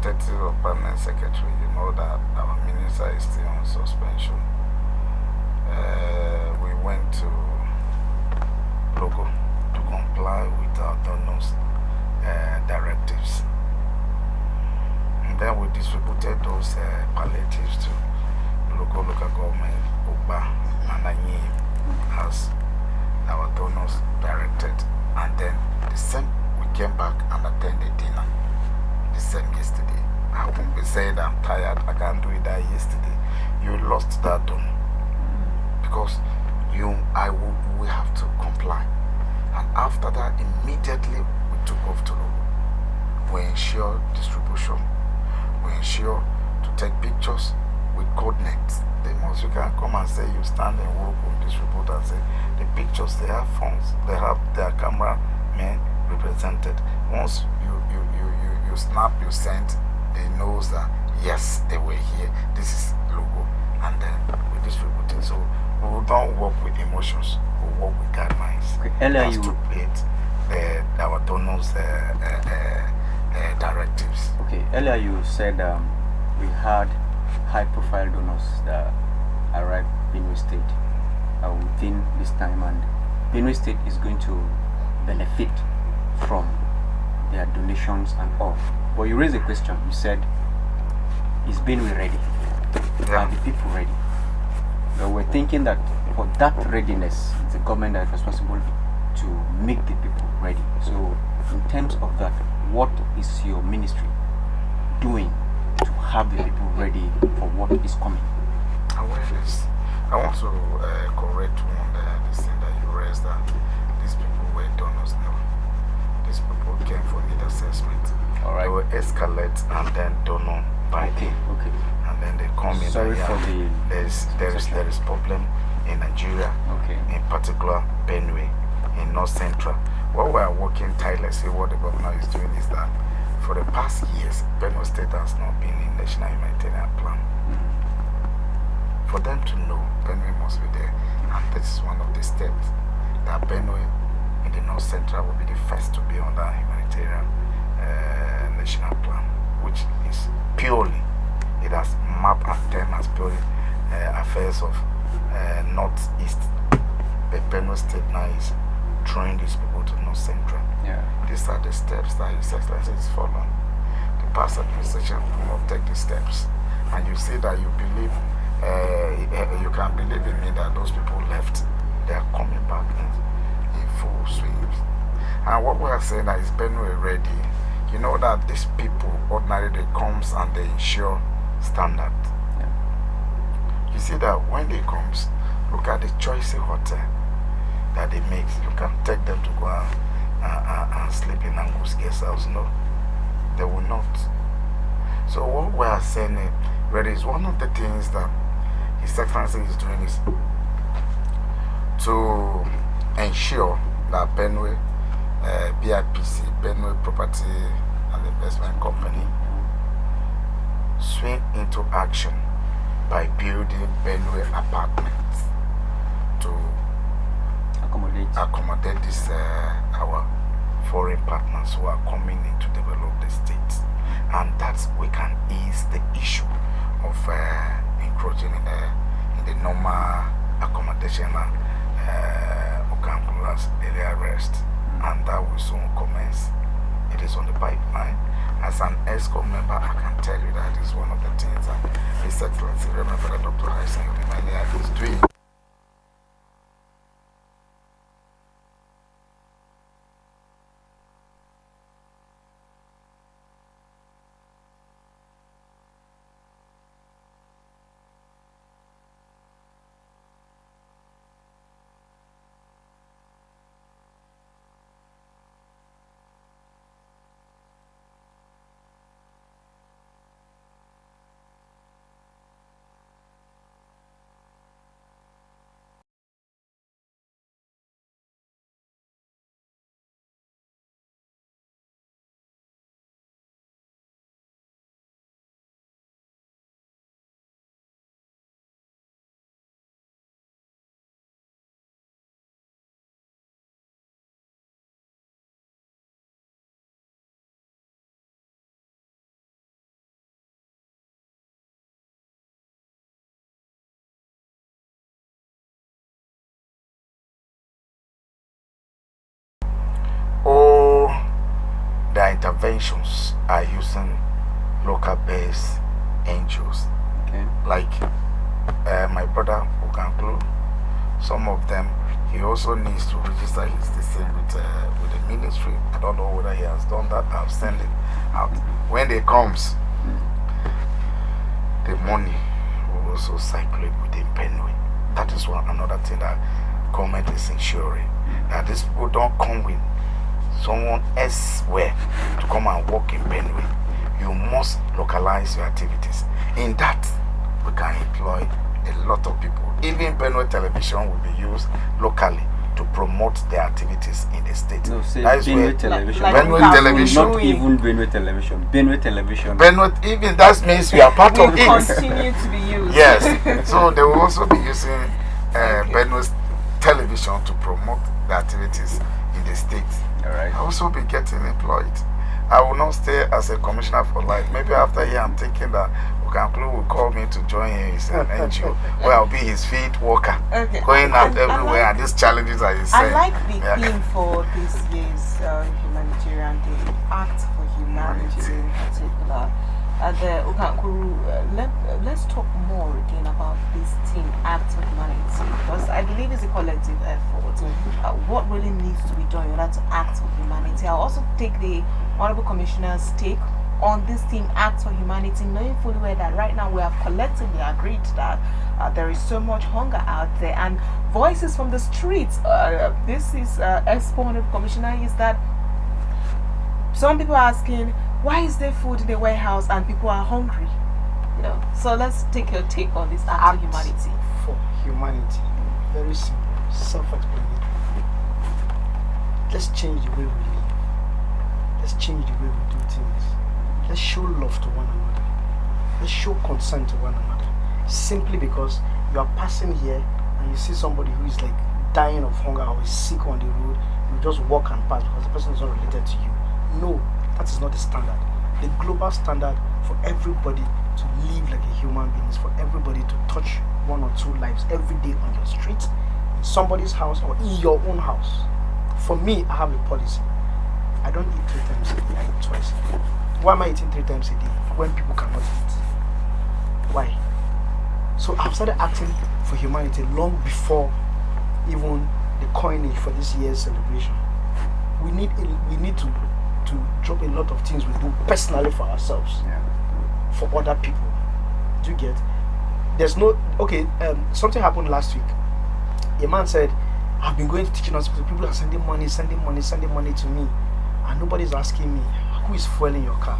representative or permanent secretary, you know that our minister is still on suspension. We went to Logo to comply with our donors' directives. And then we distributed those palliatives to local government, Oba, and Anyi, as our donors directed. And then the same, we came back and attended dinner. The same yesterday. I won't be saying I'm tired, I can't do it that yesterday. You lost that donor. Because we have to comply. And after that, immediately we took off to Logo. We ensure distribution. We ensure to take pictures with coordinates. You can come and say you stand and work on distribute and say the pictures, they have phones, they have their camera men represented. Once you snap, you send, they know that yes, they were here, this is Logo, and then we distribute it. So we don't work with emotions, we work with guidelines. Okay. Earlier to meet our donors' directives. Okay, earlier you said we had high-profile donors that arrived in Benue State within this time, and Benue State is going to benefit from their donations and all. But you raised a question. You said, is Benue ready? Yeah. Are the people ready? But we're thinking that for that readiness, it's the government that is responsible to make the people ready. So in terms of that, what is your ministry doing to have the people ready for what is coming? Awareness. I want to correct one this thing that you raised, that these people were donors. No, these people came for need assessment. All right. They will escalate and then donor by Okay. and then they come in. Sorry for the there is problem in Nigeria. Okay. In particular, Benue, in North Central. What we are working tirelessly, what the governor is doing is that for the past years, Benue State has not been in National Humanitarian Plan. For them to know, Benue must be there. And this is one of the steps that Benue in the North Central will be the first to be on that humanitarian national plan, which is purely, it has mapped and termed as purely affairs of Northeast. But Benue State now is throwing these people to North Central. Yeah. These are the steps that His Excellency is following. The past administration will not take the steps. And you see that you believe, you can believe in me that those people left, they are coming back in full swing. And what we are saying that is Benue ready. You know that these people ordinarily they comes and they ensure standard. Yeah. You see that when they comes, look at the choice hotel that they make. You can take them to go and sleep in Angus guest house. No, they will not. So what we are saying is one of the things that His Excellency is doing is to ensure that Benue BIPC, Benue Property and Investment Company, swing into action by building Benue apartments to accommodate this our foreign partners who are coming in to develop the state, and that's we can ease the issue of encroaching in the normal accommodation and Okankulas daily arrest, and that will soon commence. It is on the pipeline. As an ESCO member, I can tell you that is one of the things that His Excellency Reverend Dr. Hyson is doing. interventions are using local-based NGOs. Okay. Like my brother Okanklu, some of them, he also needs to register his thing with the ministry. I don't know whether he has done that. I'll send it out. When they comes, the money will also circulate within Benue. That is another thing that government is ensuring, that these people don't come with someone elsewhere to come and work in Benue. You must localize your activities. In that, we can employ a lot of people. Even Benue television will be used locally to promote their activities in the state. No, say that is where Benue television. Benue television. Not even Benue television. Benue television. Benue, even that means we are part of it. Continue to be used. Yes. So they will also be using Benue's television to promote the activities in the state. All right. I also be getting employed. I will not stay as a commissioner for life. Maybe after here, I'm thinking that Okanklu will call me to join his NGO, where I'll be his field worker, Okay. going out everywhere. And these challenges are the same. I like the theme for this year's humanitarian day, Act for Humanity in particular. Let's talk more again about this team, Act for Humanity, because I believe it's a collective effort. What really needs to be done in order to act for humanity? I'll also take the Honorable Commissioner's take on this team, Act for Humanity, knowing fully well that right now we have collectively agreed that there is so much hunger out there, and voices from the streets. This is Expo Honorable Commissioner, is that some people are asking, why is there food in the warehouse and people are hungry? You know, so let's take your take on this Act for Humanity. For humanity, very simple, self-explanatory. Let's change the way we live. Let's change the way we do things. Let's show love to one another. Let's show concern to one another. Simply because you are passing here and you see somebody who is like dying of hunger or is sick on the road, you just walk and pass because the person is not related to you. No, that is not the standard. The global standard for everybody to live like a human being is for everybody to touch one or two lives every day on your street, in somebody's house, or in your own house. For me, I have a policy. I don't eat 3 times a day, I eat twice a day. Why am I eating 3 times a day when people cannot eat? Why? So I've started acting for humanity long before even the coinage for this year's celebration. We need to drop a lot of things we do personally for ourselves, for other people. Do you get? There's no something happened last week. A man said, I've been going to teaching hospital, people are sending money to me, and nobody's asking me, who is fueling your car?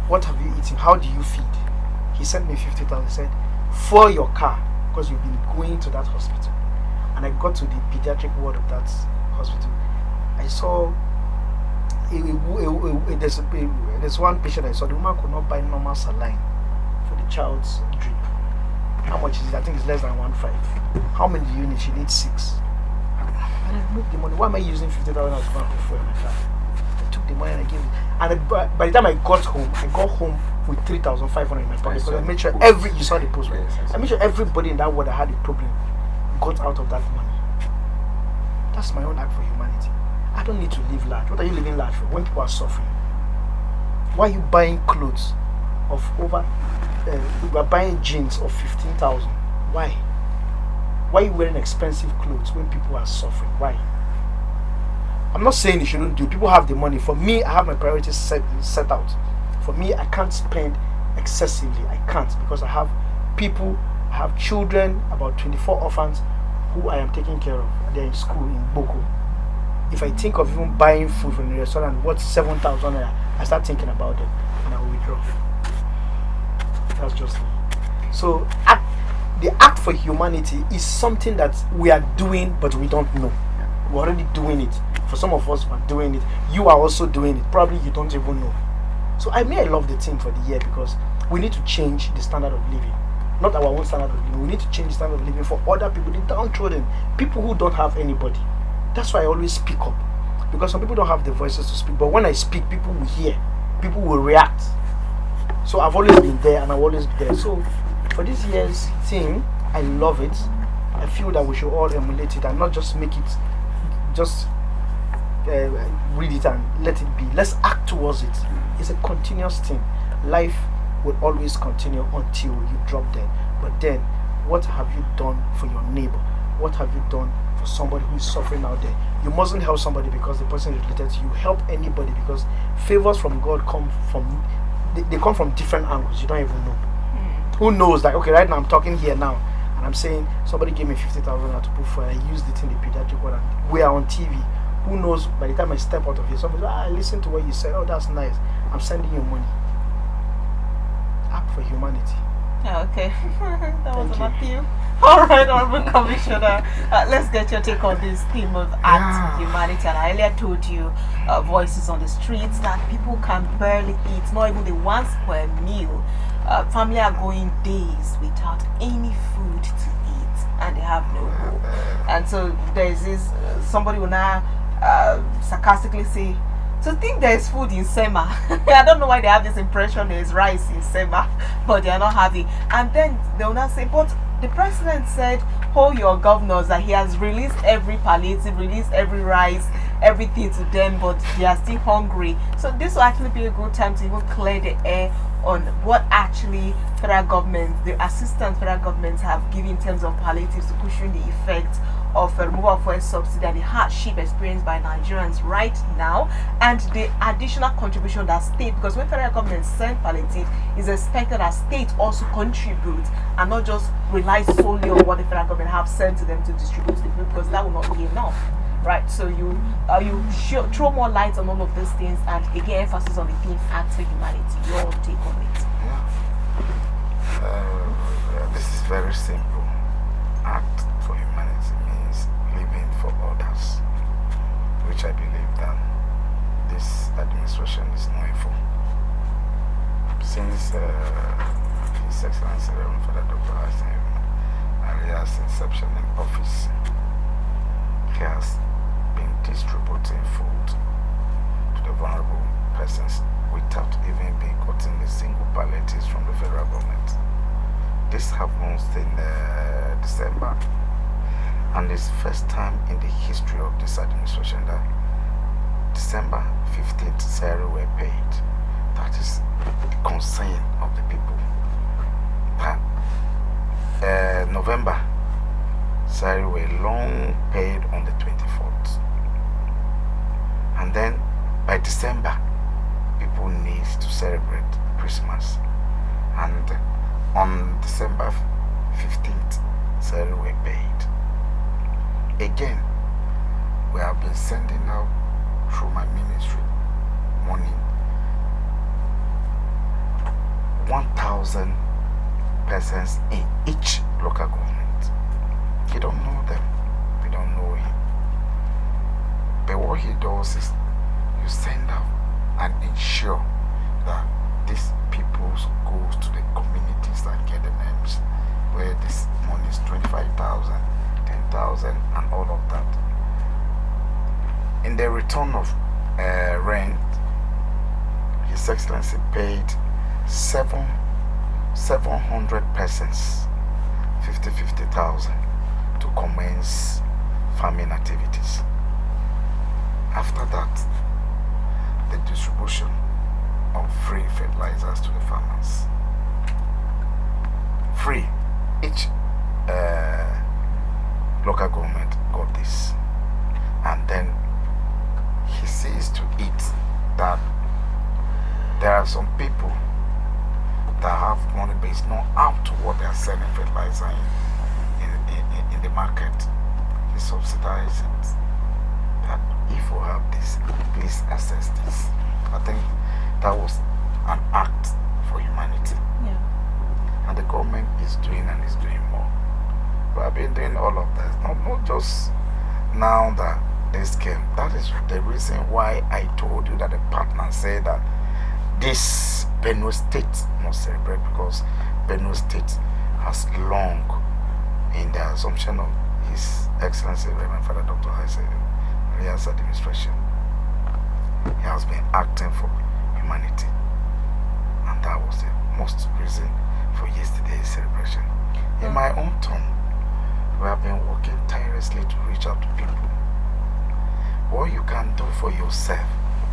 What have you eaten? How do you feed? He sent me 50,000. He said, fuel your car, because you've been going to that hospital. And I got to the pediatric ward of that hospital. I saw there's one patient I saw. The woman could not buy normal saline for the child's drip. How much is it? I think it's less than 1.5. How many do you need? She needs 6. And I moved the money. Why am I using 50,000 as well to fuel my car? I took the money and I gave it. And by the time I got home with 3,500 in my pocket, because I made sure you saw the post, right? I made sure everybody in that ward that had a problem got out of that money. That's my own act for humanity. I don't need to live large. What are you living large for when people are suffering? Why are you buying clothes of over you are buying jeans of 15,000? Why? Why are you wearing expensive clothes when people are suffering? Why? I'm not saying you shouldn't do. People have the money. For me, I have my priorities set out. For me, I can't spend excessively. I can't, because I have people, I have children, about 24 orphans who I am taking care of. They're in school in Boko. If I think of even buying food from the restaurant worth 7,000, I start thinking about it and I will withdraw. That's just me. So the act for humanity is something that we are doing, but we don't know. We're already doing it. For some of us, we're doing it. You are also doing it. Probably you don't even know. So I love the team for the year, because we need to change the standard of living. Not our own standard of living. We need to change the standard of living for other people, the downtrodden, people who don't have anybody. That's why I always speak up, because some people don't have the voices to speak. But when I speak, people will hear, people will react. So I've always been there, and I'll always be there. So for this year's theme, I love it. I feel that we should all emulate it and not just make it just read it and let it be. Let's act towards it. It's a continuous thing. Life will always continue until you drop dead. But then, what have you done for your neighbor? What have you done for somebody who is suffering out there? You mustn't help somebody because the person is related to you. Help anybody because favors from God come from they come from different angles. You don't even know. Who knows? Like, okay, right now I'm talking here now, and I'm saying somebody gave me 50,000 to put for. I used it in the pediatric ward, and we are on TV. Who knows? By the time I step out of here, somebody says, I listened to what you said. Oh, that's nice. I'm sending you money. Act for humanity. Okay, that was about you. All right, Honorable Commissioner, let's get your take on this theme of act for humanity. And I earlier told you, voices on the streets, that people can barely eat, not even the one square meal. Family are going days without any food to eat, and they have no hope. And so there's this, somebody will now sarcastically say, to think there's food in Sema. I don't know why they have this impression there's rice in Sema, but they are not having. And then they will not say, but the president said, hold your governors, that he has released every palliative, released every rice, everything to them, but they are still hungry. So this will actually be a good time to even clear the air on what actually federal governments, the assistance federal governments have given in terms of palliatives to cushion the effect of removal of fuel subsidy and the hardship experienced by Nigerians right now, and the additional contribution that state, because when federal government send palliative, is expected that state also contribute and not just rely solely on what the federal government have sent to them to distribute to the people, because that will not be enough. Right, so you throw more light on all of these things, and again emphasis on the theme act for humanity. Your take on it? This is very simple. Act for humanity means living for others, which I believe that this administration is known for. Since His Excellency Reverend Father Dr. Hassan Arias' inception in office, he has been distributing food to the vulnerable persons without even being gotten a single palliatives from the federal government. This happens in December, and it's first time in the history of this administration that December 15th salary were paid. That is the concern of the people. That November salary were long paid on the 24th, and then by December people need to celebrate Christmas, and on December 15th salary were paid. Again, we have been sending out through my ministry money, 1,000 persons in each local government. You don't know them, we don't know him. But what he does is you send out and ensure that these people goes to the communities and get the names where this money is 25,000, 10,000 and all of that. In the return of rent, His Excellency paid 700 persons 50,000 to commence farming activities. After that, the distribution of free fertilizers to the farmers. Free. Each local government got this. And then he sees to it that there are some people that have money but it's not up to what they are selling fertilizer in the market. He subsidizes it. That if you have this, please access this. I think that was an act for humanity. Yeah. And the government is doing and is doing more. We have been doing all of that. Not just now that this came. That is the reason why I told you that the partner said that this Benue State must celebrate, because Benue State has long in the assumption of His Excellency Reverend Father Dr. Hassan Arias' administration. He has been acting for humanity, and that was the most reason for yesterday's celebration. In my own turn, we have been working tirelessly to reach out to people. what you can do for yourself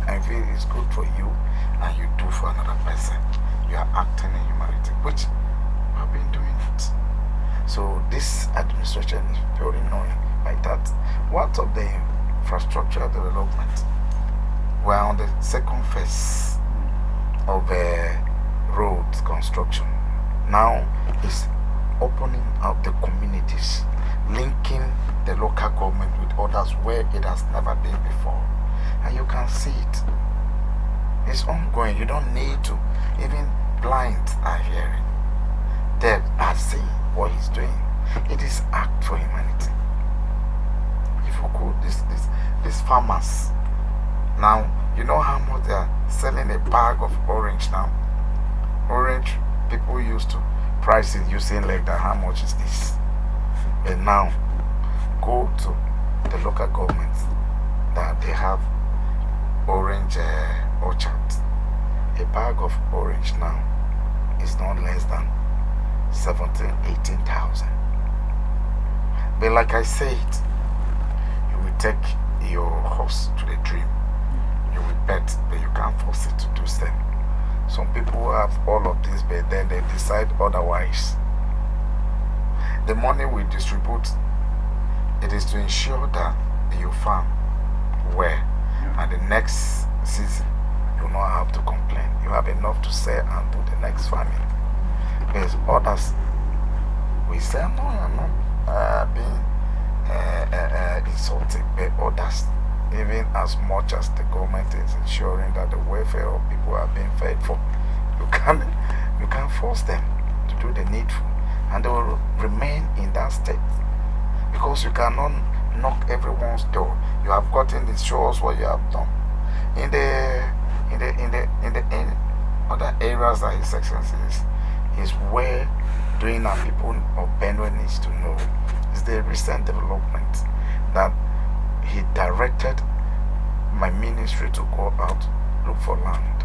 and feel is good for you and you do for another person, you are acting in humanity, which we have been doing it. So this administration is very annoying by that. What of the infrastructure development? We're on the second phase of road construction. Now it's opening up the communities, linking the local government with others where it has never been before. And you can see it. It's ongoing. You don't need to. Even blind are hearing. Deaf are seeing what he's doing. It is act for humanity. If you could, these farmers, now, you know how much they are selling a bag of orange now? Orange, people used to price it using like that. How much is this? But now, go to the local governments that they have orange orchards. A bag of orange now is not less than 18,000. But like I said, you will take your horse to the dream. You will bet, but you can't force it to do so. Some people have all of this, but then they decide otherwise. The money we distribute, it is to ensure that you farm well, and the next season you will not have to complain. You have enough to sell and do the next farming. There's others, we say, no, I'm not being insulted, but others, even as much as the government is ensuring that the welfare of people are being fed for, you can't force them to do the needful, and they will remain in that state, because you cannot knock everyone's door. You have gotten to show us what you have done. In other areas that His Excellency is where doing our people of Benue needs to know is the recent development that he directed my ministry to go out, look for land.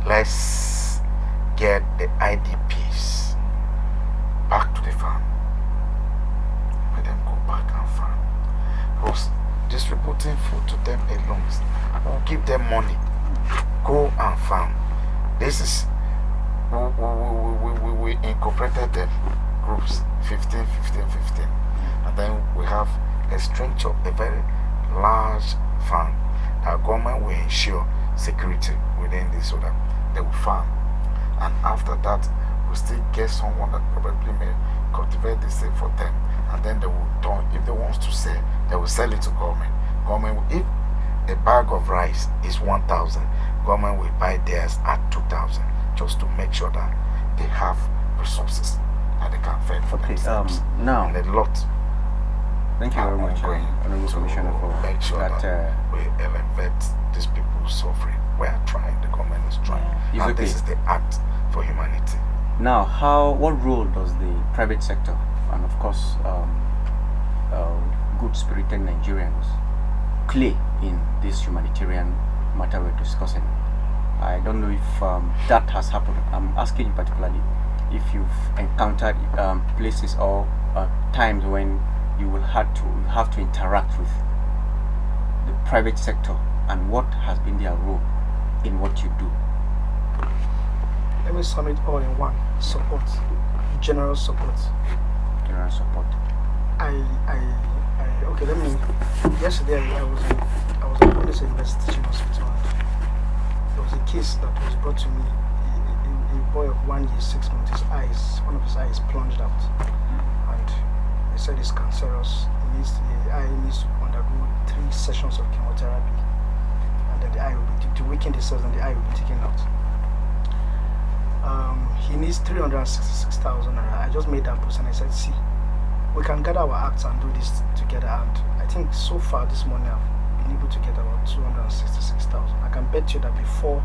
Let's get the IDPs back to the farm. Let them go back and farm. Because distributing food to them alone will give them money. Go and farm. This is, we incorporated them groups 15, and then we have a structure, a very large farm. Our government will ensure security within this so that they will farm, and after that we'll still get someone that probably may cultivate the seed for them, and then they will turn, if they want to sell, they will sell it to government. If a bag of rice is 1,000, government will buy theirs at 2,000, just to make sure that they have resources that they can fend for themselves. Now, and a lot. Thank you very much, Honorable Commissioner, for make sure that we elevate these people's suffering. We are trying, the government is trying, and this is the act for humanity. Now, what role does the private sector and of course good-spirited Nigerians play in this humanitarian matter we're discussing? I don't know if that has happened. I'm asking you particularly if you've encountered places or times when you will have to interact with the private sector, and what has been their role in what you do. Let me sum it all in one: support, general support. General support. Okay. Yesterday I was at Police Investigation Hospital. There was a case that was brought to me. A boy of 1 year 6 months, one of his eyes plunged out, and they said it's cancerous. The eye needs to undergo 3 sessions of chemotherapy, and then the eye will be to weaken the cells, and the eye will be taken out. He needs 366,000. I just made that post and I said, see, we can gather our acts and do this together. And I think so far this morning I've been able to get about 266,000. I can bet you that before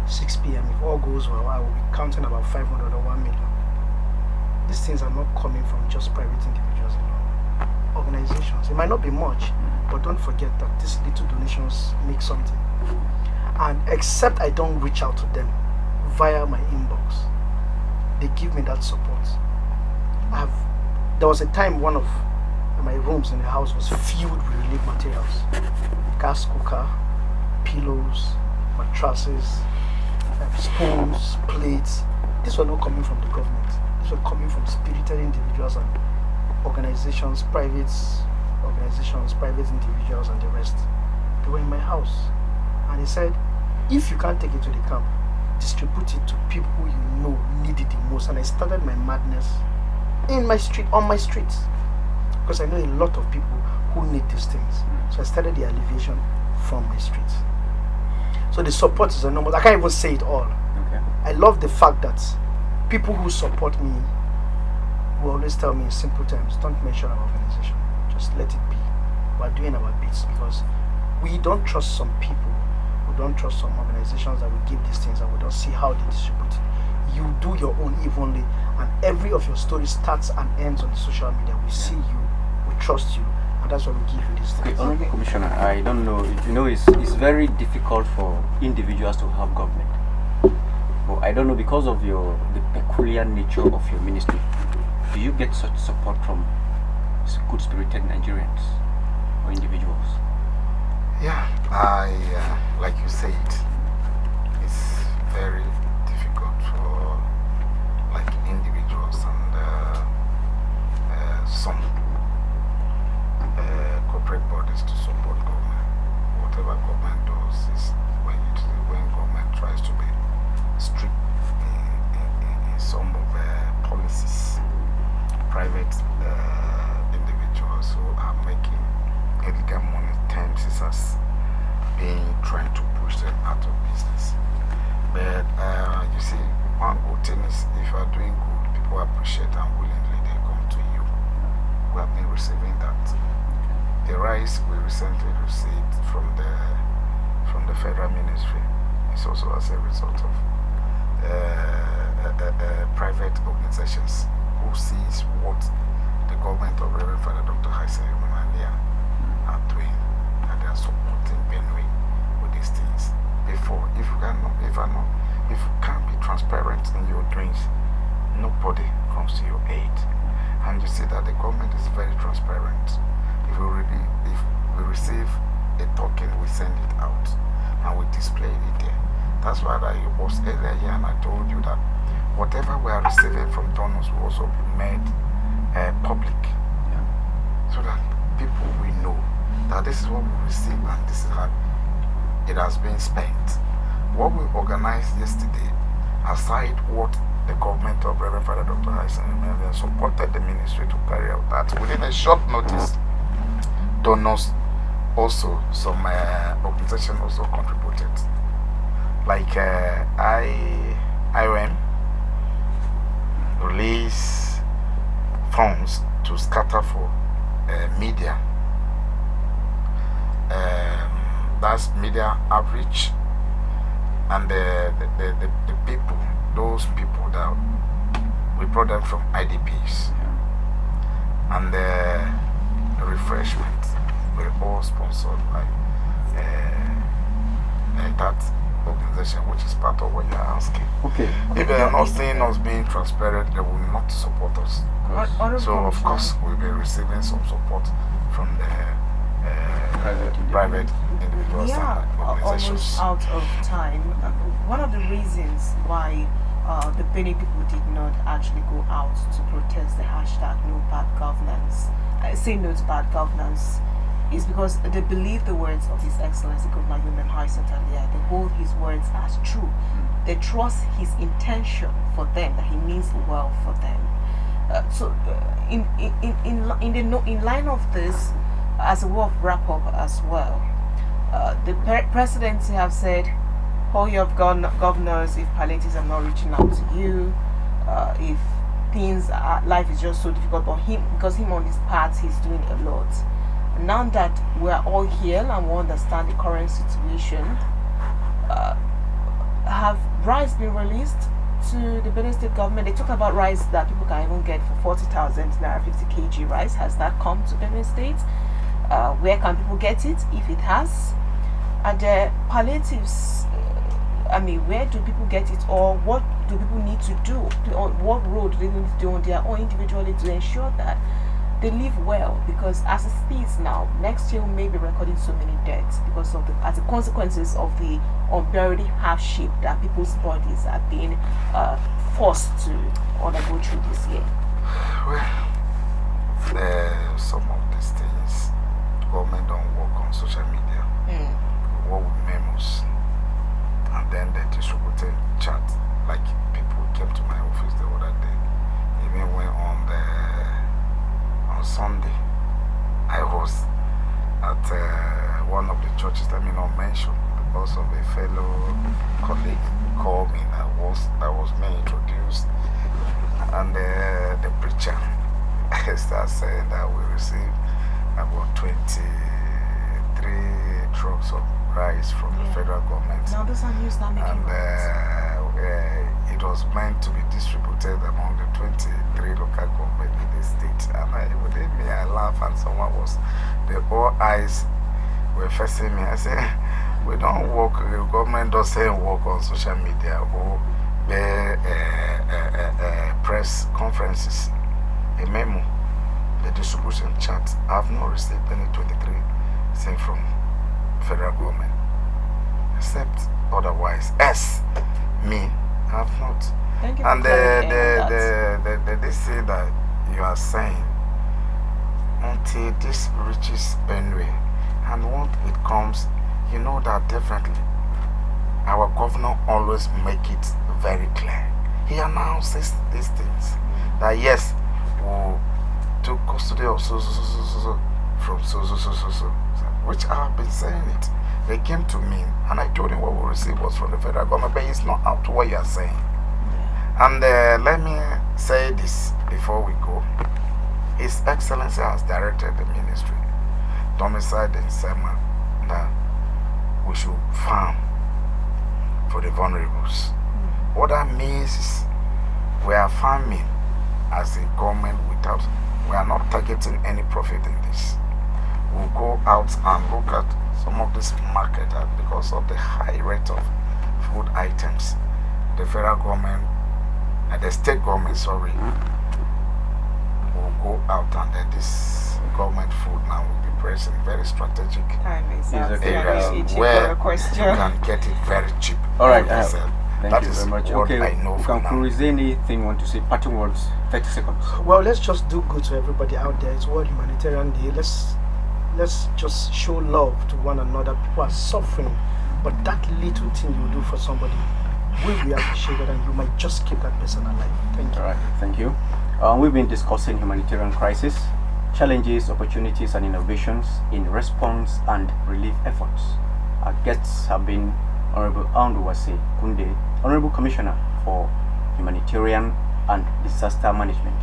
6 p.m., if all goes well, I will be counting about 500 or 1 million. These things are not coming from just private individuals alone. Organizations. It might not be much, but don't forget that these little donations make something. And except I don't reach out to them via my inbox, they give me that support. There was a time one of my rooms in the house was filled with relief materials, gas cooker, pillows, mattresses, spoons, plates. These were not coming from the government. These were coming from spirited individuals and organizations, private individuals, and the rest. They were in my house, and he said, if you can't take it to the camp, distribute it to people you know need it the most. And I started my madness in my street, on my streets, because I know a lot of people who need these things. So I started the alleviation from my streets. So the support is enormous. I can't even say it all. Okay. I love the fact that people who support me will always tell me in simple terms, don't mention our organization, just let it be. We're doing our bits, because we don't trust some people, we don't trust some organizations that will give these things, and we don't see how they distribute it. You do your own evenly, and every of your stories starts and ends on the social media. We see you, we trust you, and that's why we give you these Okay, things. Honorable Commissioner, I don't know, it's very difficult for individuals to help government. But I don't know, because of the peculiar nature of your ministry, do you get such support from good-spirited Nigerians or individuals? Yeah, like you said, it's very difficult for like individuals and some corporate bodies to support government. Whatever government does is when government tries to be strict in some of policies, private individuals who are making illegal money terms is as being trying to push them out of business. But you see, one good thing is if you are doing good, people appreciate and willingly they come to you. We have been receiving that. The rise we recently received from the federal ministry is also as a result of private organizations who sees what the government of Reverend Father Dr. Hassan are doing, and they are supporting Benue with these things. Before, if you can't be transparent in your dreams, nobody comes to your aid. And you see that the government is very transparent. If we receive a token, we send it out and we display it there. That's why I was earlier here and I told you that whatever we are receiving from donors will also be made public, so that people will know that this is what we receive and this is how it has been spent. What we organized yesterday, aside what the government of Reverend Father Dr. Hassan supported the ministry to carry out, that within a short notice, donors also, some organization also contributed. Like IOM release funds to scatter for media. That's media outreach, and the people, those people that we brought them from IDPs, and the refreshment were all sponsored by that organization, which is part of what you're asking. Okay. If they are not seeing us being transparent, they will not support us. So of course we'll be receiving some support from the private individuals and organizations. Almost out of time. One of the reasons why the Benue people did not actually go out to protest the hashtag no bad governance, say no to bad governance, is because they believe the words of His Excellency Governor Human Hyacinth Alia. They hold his words as true. They trust his intention for them, that he means well for them. In line of this, as a way of wrap up as well, the presidency have said, all your governors, if palliatives are not reaching out to you, if life is just so difficult, but because him on his part, he's doing a lot. Now that we're all here and we understand the current situation, have rice been released to the Benue State government? They talk about rice that people can even get for 40,000 naira, 50 kg rice. Has that come to Benue State? Where can people get it if it has? And the palliatives, where do people get it, or what do people need to do? On what road do they need to do on their own individually to ensure that they live well, because as it is now, next year we may be recording so many deaths because of as the consequences of the unbearably hardship that people's bodies are being forced to undergo through this year. Well, some of these things, government don't work on social media. Work with memos, and then they distributed chat. Like people came to my office the other day. Even when on Sunday, I was at one of the churches. Let me not mention, because of a fellow colleague called me. That was me introduced, and the preacher started saying that we received about 23 trucks of rice from the federal government. Now those are news that making it was meant to be distributed among the 23 local governments in the state. And within me, I laughed, and all eyes were facing me. I said, we don't work, the government doesn't work on social media or press conferences. A memo, the distribution chart. I have not received any 23 sent from federal government, except otherwise. Me, I have not. Thank you. And they say that you are saying until this reaches Benue, and once it comes, you know that definitely our governor always make it very clear. He announces these things that yes, we took custody of so from so, which I have been saying it. They came to me and I told him what we received was from the federal government, but it's not up to what you are saying. And let me say this before we go. His Excellency has directed the ministry, domiciled in Sema, that we should farm for the vulnerables. What that means is we are farming as a government without, we are not targeting any profit in this. We'll go out and look at some of this market, because of the high rate of food items. The federal government and the state government, will go out, and then this government food now will be pressing very strategic areas where you can get it very cheap. All right, Thank you very much. Okay, I know is there anything you want to say? Parting words, 30 seconds. Well, let's just do good to everybody out there. It's World Humanitarian Day. Let's just show love to one another. People are suffering, but that little thing you do for somebody will be appreciated, and you might just keep that person alive. Thank you. All right, thank you. We've been discussing humanitarian crisis, challenges, opportunities, and innovations in response and relief efforts. Our guests have been Honorable Anduwase Kunde, Honorable Commissioner for Humanitarian and Disaster Management.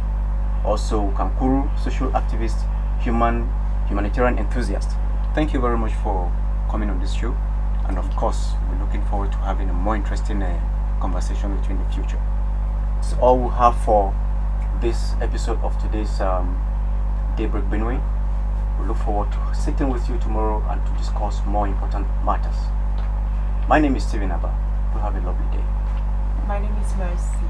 Also, Kankuru, social activist, humanitarian enthusiast. Thank you very much for coming on this show. And of course, we're looking forward to having a more interesting conversation with you in the future. That's all we have for this episode of today's Daybreak Benue. We look forward to sitting with you tomorrow and to discuss more important matters. My name is Steven Abba. You have a lovely day. My name is Mercy.